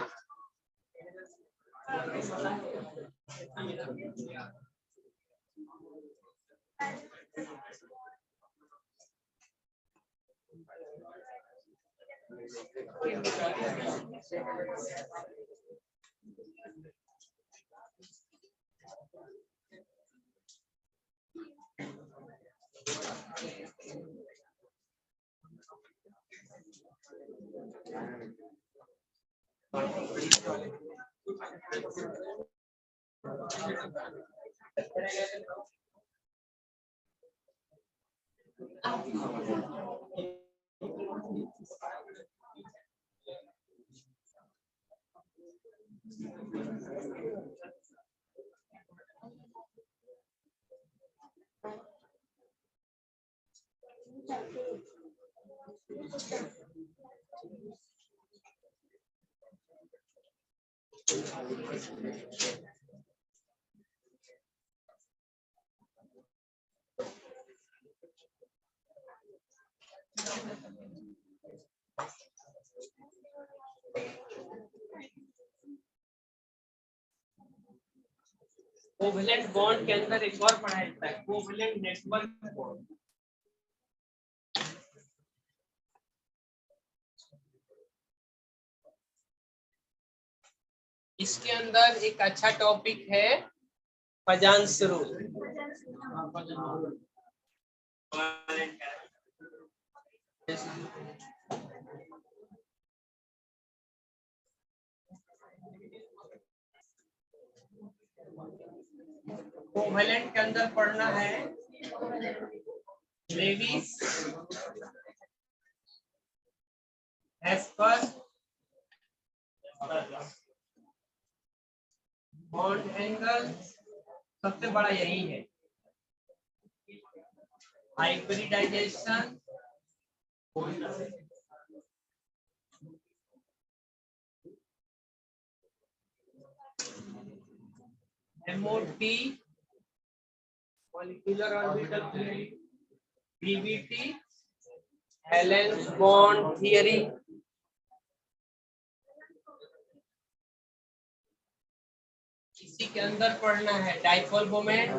कोवैलेंट बॉन्ड के अंदर एक और पढ़ा जाता है, कोवैलेंट नेटवर्क बॉन्ड। इसके अंदर एक अच्छा टॉपिक है पजांस रूल। कोवैलेंट के अंदर पढ़ना है लेविस एस्पर बॉन्ड एंगल, सबसे बड़ा यही है, hybridisation, MOT molecular orbital theory, BBT valence bond theory, इसी के अंदर पढ़ना है डाइपोल मोमेंट,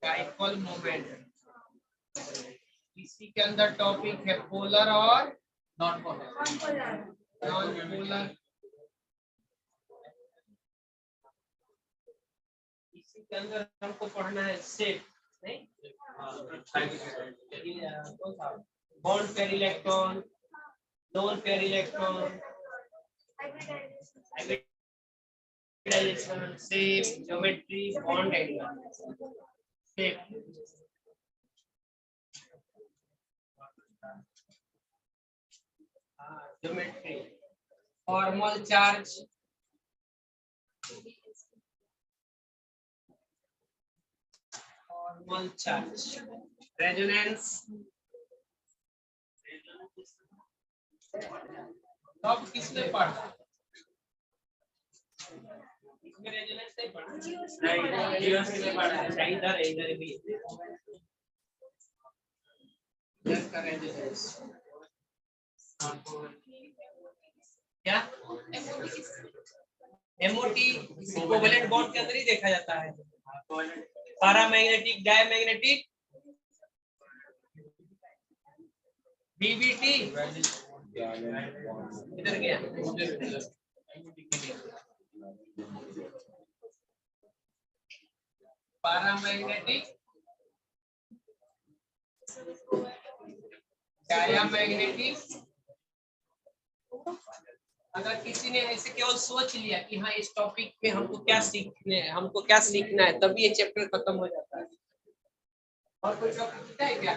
डाइपोल मोमेंट, इसी के अंदर टॉपिक है पोलर और नॉन पोलर। नॉन पोलर इसी के अंदर हमको पढ़ना है शेप, नहीं bond pair electron, non pair electron, hybridisation, shape, geometry, bond angle, shape, geometry, formal charge, formal charge, resonance, सब किसने पढ़ा? इसमें रेजोनेंस नहीं पढ़ा? नहीं, यूएसए पढ़ा है। इधर भी इसका रेजोनेंस क्या? एमओटी कोवेलेंट बॉन्ड के अंदर ही देखा जाता है। पैरामैग्नेटिक, डायमैग्नेटिक, बीबीटी इधर गया, पैरामैग्नेटिक, डायमैग्नेटिक। अगर किसी ने ऐसे केवल सोच लिया कि हाँ इस टॉपिक पे हमको क्या सीखना है, तब ये चैप्टर खत्म हो जाता है। और कोई टॉपिक सीखा है क्या?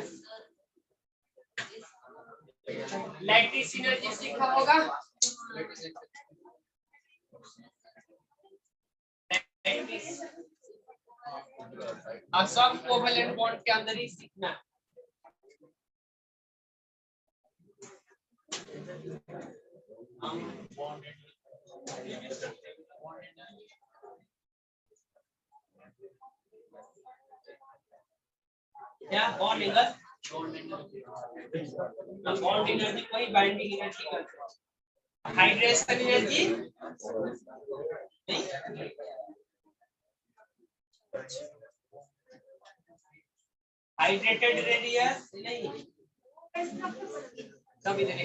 लैटिस सिनर्जी सीखा होगा, और सब कोवेलेंट बॉन्ड के अंदर ही सीखना है। क्या बॉन्ड एंगल, बॉन्ड एनर्जी को ही बाइंडिंग एनर्जी करते हैं। हाइड्रेशन एनर्जी नहीं, हाइड्रेटेड रेडियस नहीं, सब इधर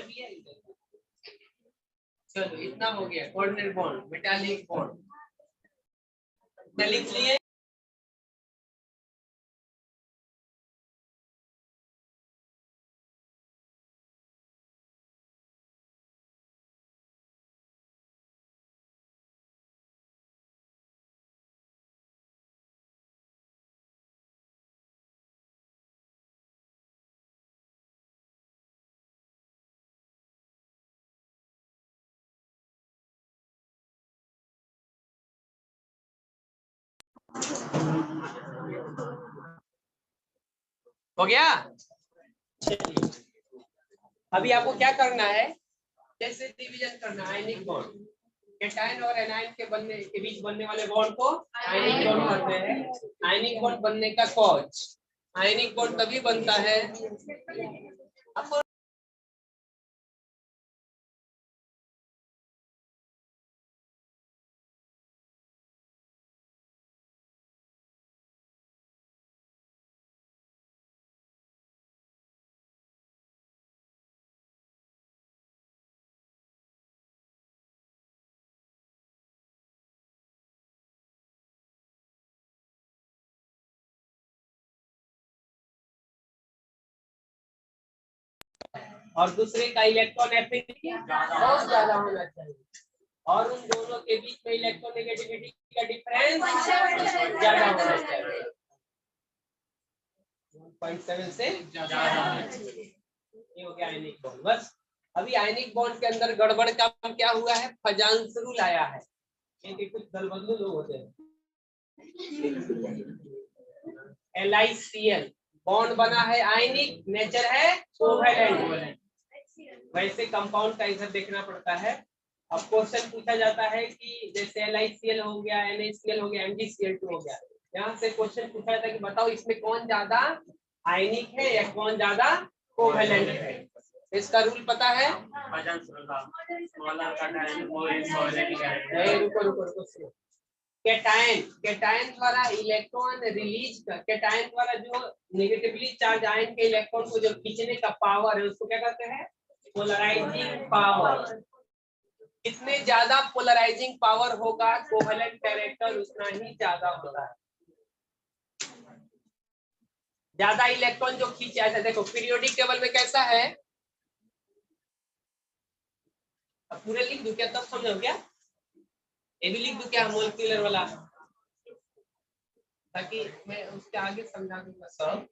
भी है। चलो इतना हो गया। कोऑर्डिनेट बॉन्ड, मेटालिक बॉन्ड लिख लिए। हो गया। अभी आपको क्या करना है, जैसे डिवीजन करना है आयनिक बॉन्ड, कैटायन और एनायन के बीच बनने वाले बॉन्ड को आयनिक बॉन्ड कहते हैं। आयनिक बॉन्ड बनने का कॉज, आयनिक बॉन्ड तभी बनता है आपको और दूसरे का इलेक्ट्रॉन एफिनिटी बहुत ज्यादा होना चाहिए, और उन दोनों के बीच में इलेक्ट्रोनेगेटिविटी का डिफरेंस ज्यादा होना चाहिए, 1.7 से ज्यादा होना चाहिए। ये हो गया आयनिक बॉन्ड। बस अभी आयनिक बॉन्ड के अंदर गड़बड़ का क्या हुआ है, फजांस रूल आया है। ये कुछ दलबदलू लोग होते हैं। LiCl बॉन्ड बना है आयनिक, नेचर है कोवेलेंट। वैसे कंपाउंड का इधर देखना पड़ता है। अब क्वेश्चन पूछा जाता है कि जैसे LiCl हो गया, NaCl हो गया, MgCl2 हो गया, यहाँ से क्वेश्चन पूछा जाता है कि बताओ इसमें कौन ज्यादा आयनिक है या कौन ज्यादा कोवेलेंट है। इसका रूल पता है? रुको कैटायन द्वारा इलेक्ट्रॉन रिलीज कर, कैटायन द्वारा जो नेगेटिवली चार्ज आयन के इलेक्ट्रॉन को जो खींचने का पावर है उसको क्या कहते हैं? Polarising power. जितने ज्यादा पोलराइजिंग पावर होगा कोवेलेंट कैरेक्टर उतना ही ज्यादा होता है। ज्यादा इलेक्ट्रॉन जो खींचा है, देखो पीरियोडिक टेबल में कैसा है, अब पूरे लिख दूं क्या तब समझो क्या? ये भी लिख दूं क्या मोलिक्यूलर वाला, ताकि मैं उसके आगे समझा दूंगा सब।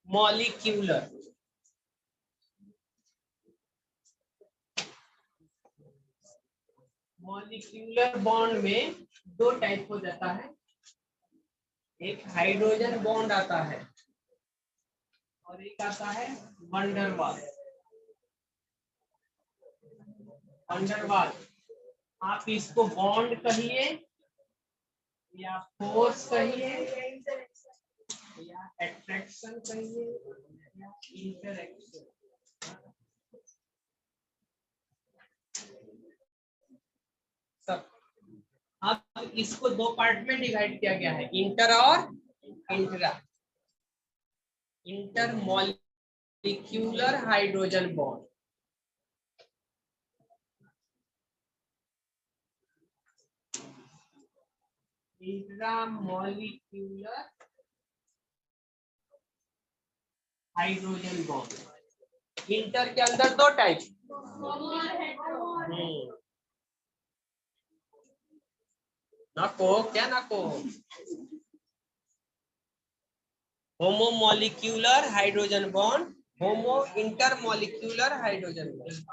मॉलिक्यूलर बॉन्ड में दो टाइप हो जाता है, एक हाइड्रोजन बॉन्ड आता है और एक आता है वंडरवाल। आप इसको बॉन्ड कहिए या फोर्स कहिए या अट्रैक्शन कहिए या इंटरैक्शन। सब अब इसको दो पार्ट में डिवाइड किया गया है, इंटर और intra. Intermolecular hydrogen bond, intramolecular hydrogen bond. Inter के अंदर दो टाइप, नको क्या नको, होमोमॉलिक्यूलर हाइड्रोजन बॉन्ड, होमो इंटरमॉलिक्यूलर हाइड्रोजन बॉन्ड।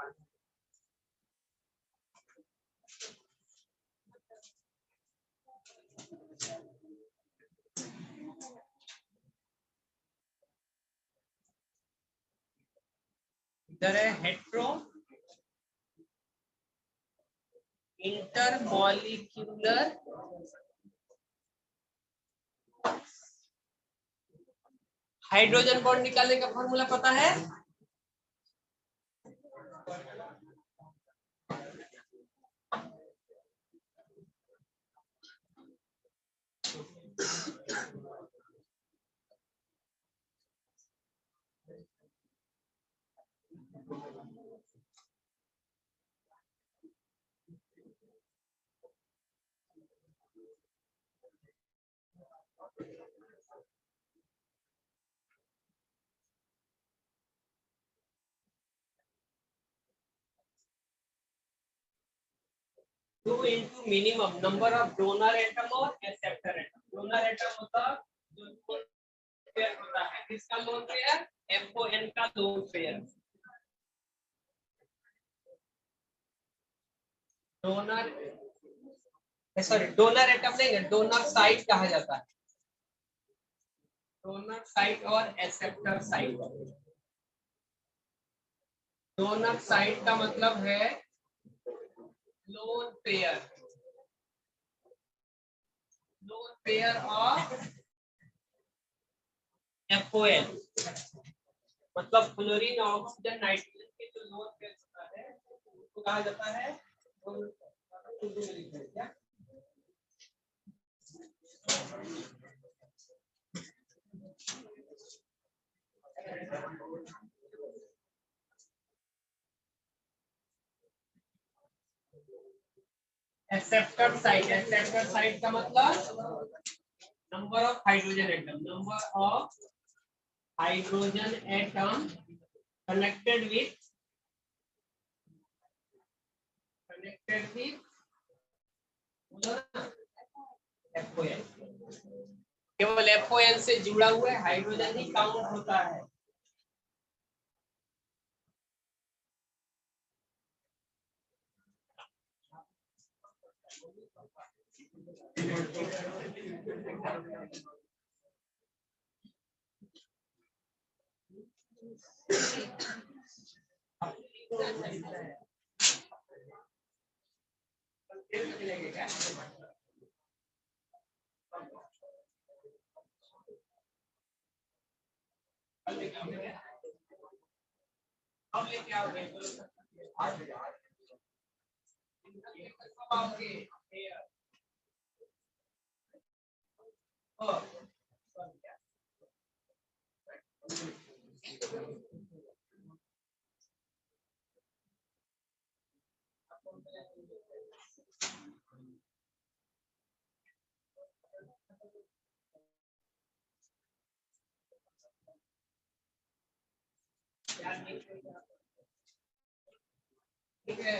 इधर है हेट्रो इंटरमॉलिक्यूलर हाइड्रोजन बॉन्ड निकालने का फॉर्मूला पता है? Two into minimum number of donor atom और एक्सेप्टर एटम। डोनर एटम होता जो लोन पेयर होता है, किसका लोन पेयर? FON का lone pair. Donor sorry donor atom नहीं, डोनर साइट कहा जाता है, डोनर साइट और एक्सेप्टर साइट। डोनर साइट का मतलब है लोन पेयर ऑफ FON, मतलब फ्लोरीन ऑक्सीजन नाइट्रोजन के जो लोन पेयर होता है उसको कहा जाता है क्या? एक्सेप्टर साइट का मतलब number of hydrogen atom connected with FON। केवल FON से जुड़ा हुआ हाइड्रोजन ही काउंट होता है। अब लेके आओगे ठीक है,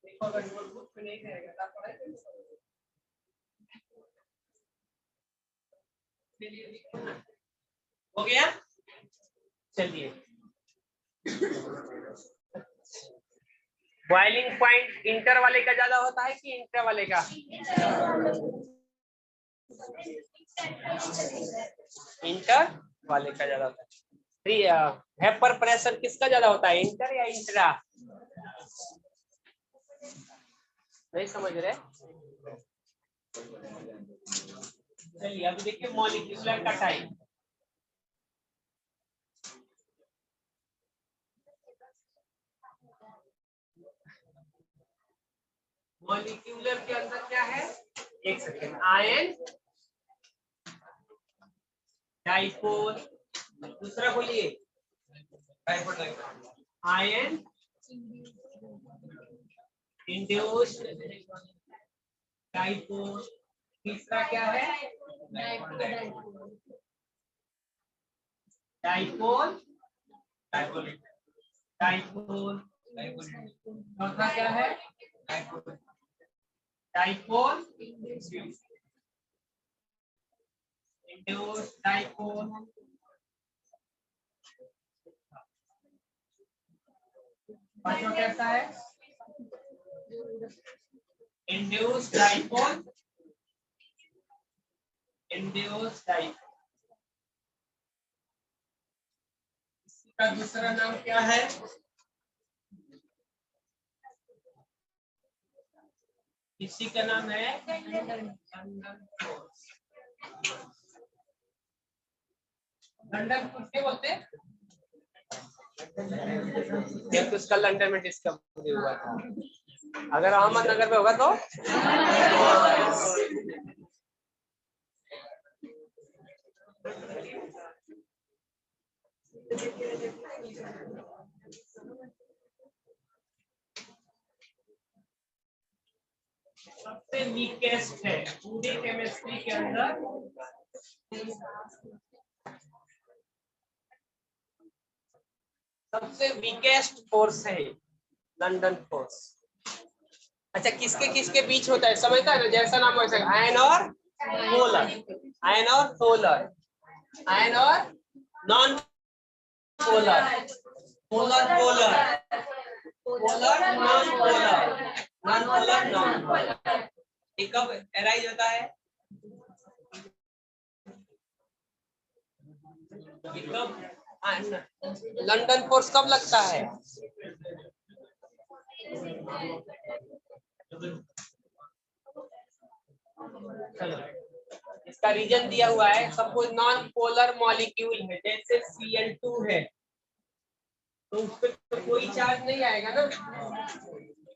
देखो अगर नोटबुक पे नहीं रहेगा तो आप पढ़ाई कैसे करोगे? हो गया, चलिए। बॉइलिंग पॉइंट इंटर वाले का ज्यादा होता है कि इंटर वाले का? इंटर वाले का ज्यादा होता है। वेपर प्रेशर किसका ज्यादा होता है, इंटर या इंट्रा? नहीं समझ रहे? चलिए अभी देखिए मॉलिक्यूलर का टाइप। मॉलिक्यूलर के अंदर क्या है, एक सेकेंड, आयन, डाइपोल, दूसरा बोलिए आयन, इंड्यूस्ड डाइपोल, तीसरा क्या है, डाइपोल, डाइपोल, चौथा क्या है, डाइपोल, इंड्यूस्ड डाइपोल, पांचवा कैसा है, इंड्यूस्ड डाइपोल, इंड्यूस्ड डाइपोल। इसका दूसरा नाम क्या है, इसी का नाम है लंदन फोर्स। क्या बोलते हैं, तो उसका लंदन में डिस्कवरी हुआ था। अगर अहमदनगर में होगा तो सबसे वीकेस्ट है पूरी केमिस्ट्री के अंदर, सबसे वीकेस्ट फोर्स है लंदन फोर्स। अच्छा किसके किसके बीच होता है समझता है ना, जैसा नाम वैसा, आयन और पोलर, आयन और पोलर, आयन और non polar, polar polar, polar non polar, non polar non polar. ये कब अराइज होता है, कब लंदन फोर्स कब लगता है, चलो इसका रीजन दिया हुआ है। सपोज नॉन पोलर मॉलिक्यूल है जैसे Cl2 है तो उस पर तो कोई चार्ज नहीं आएगा ना।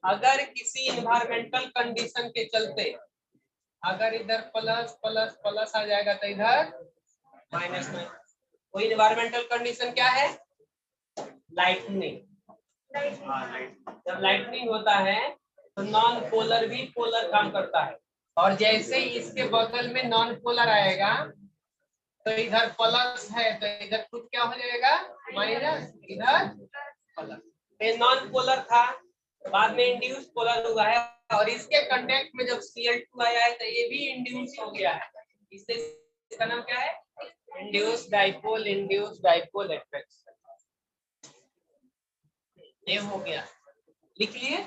अगर किसी इन्वायरमेंटल कंडीशन के चलते अगर इधर प्लस प्लस प्लस आ जाएगा तो इधर माइनस में, कोई इन्वायरमेंटल कंडीशन क्या है, लाइटनिंग। जब लाइटनिंग होता है तो नॉन पोलर भी पोलर काम करता है, और जैसे ही इसके बगल में नॉन पोलर आएगा तो इधर प्लस है तो इधर कुछ क्या हो जाएगा, माइनस, इधर प्लस। ये नॉन पोलर था, बाद में इंड्यूस पोलर हुआ है, और इसके कांटेक्ट में जब Cl2 आया है तो ये भी इंड्यूस हो गया है। इससे इसका नाम क्या है, induce dipole, induce dipole effect. ये हो गया, लिख लिए।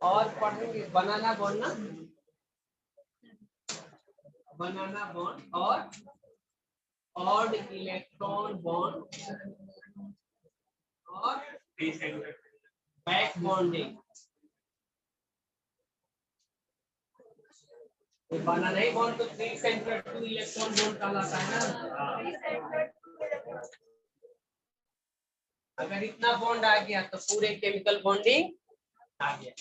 और पढ़ेंगे बनाना बॉन्ड ना, बनाना बॉन्ड और ऑड इलेक्ट्रॉन बॉन्ड और बैक बॉन्डिंग। बनाना ही बॉन्ड तो 3 सेंटर 2 इलेक्ट्रॉन बॉन्ड कहलाता है ना। अगर इतना बॉन्ड आ गया तो पूरे केमिकल बॉन्डिंग आ गया।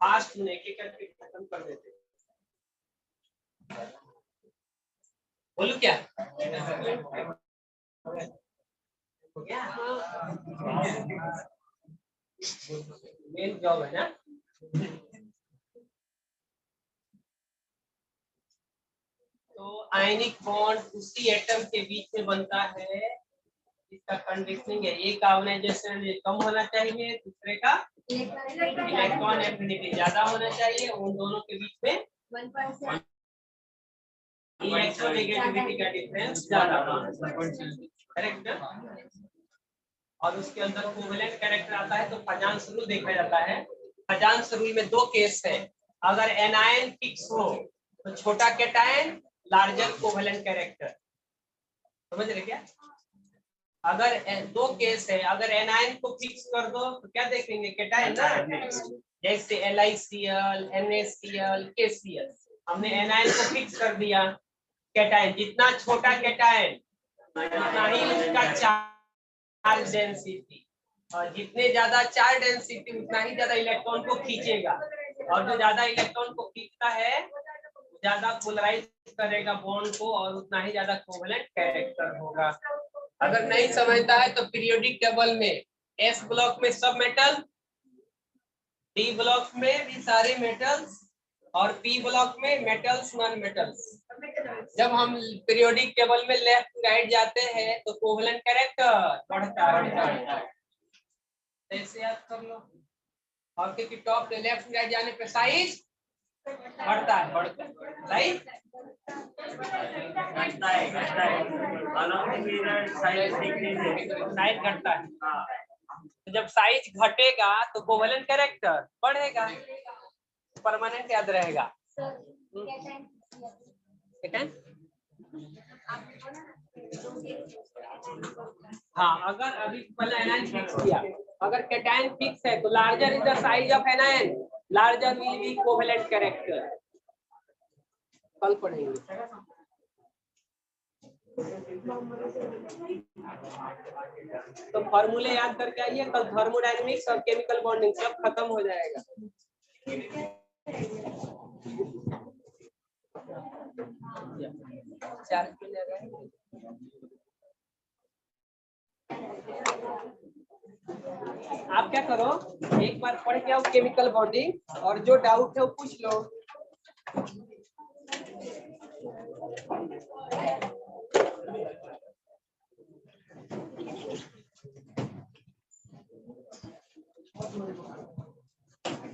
फास्ट में एक एक करके खत्म कर देते। बोलू क्या? हो गया? मेन जॉब है ना। तो आयनिक बॉन्ड उसी एटम के बीच में बनता है इसका कंडीशनिंग है। एक आयोनाइजेशन कम होना चाहिए, दूसरे का इलेक्ट्रॉन एफिनिटी ज्यादा होना चाहिए। उन दोनों के बीच में इलेक्ट्रोनेगेटिविटी का डिफरेंस ज्यादा करेक्ट। और उसके अंदर कोवेलेंट कैरेक्टर आता है। तो फजांस रूल देखा जाता है। फजांस रूल में दो केस है। अगर एनायन फिक्स हो तो छोटा कैटायन लार्जर कोवेलेंट कैरेक्टर, समझ रहे क्या? अगर दो केस है, अगर एनायन को फिक्स कर दो तो क्या देखेंगे? कैटायन ना, जैसे LiCl, NaCl, KCl। हमने एनायन को फिक्स कर दिया कैटायन। जितना छोटा कैटायन उतना ही उसका चार्ज डेंसिटी, और जितने ज्यादा चार्ज डेंसिटी उतना ही ज्यादा इलेक्ट्रॉन को खींचेगा। और जो ज्यादा इलेक्ट्रॉन को खींचता है ज्यादा पोलराइज करेगा बॉन्ड को, और उतना ही ज्यादा कोवेलेंट कैरेक्टर होगा। अगर नहीं समझता है तो पीरियोडिक टेबल में S ब्लॉक में सब मेटल, D ब्लॉक में भी सारे मेटल्स, और P ब्लॉक में मेटल्स नॉन मेटल्स। जब हम पीरियोडिक टेबल में लेफ्ट राइट जाते हैं तो कोवेलेंट कैरेक्टर बढ़ता है। ऐसे याद कर लो। और क्योंकि टॉप से लेफ्ट राइट जाने पे साइज बढ़ता है, राइट? साइज घटता है। तो जब साइज घटेगा तो कोवेलेंट कैरेक्टर बढ़ेगा, परमानेंट याद रहेगा। हाँ, अगर अभी पहले एनायन फिक्स किया, अगर कैटायन फिक्स है तो larger is the size of anion, larger will be covalent character. कल पढ़ेंगे। तो फॉर्मूले याद करके आइए, कल थर्मोडायनेमिक्स और केमिकल बॉन्डिंग सब खत्म हो जाएगा। आप क्या करो, एक बार पढ़ के आओ केमिकल बॉन्डिंग, और जो डाउट है वो पूछ लो।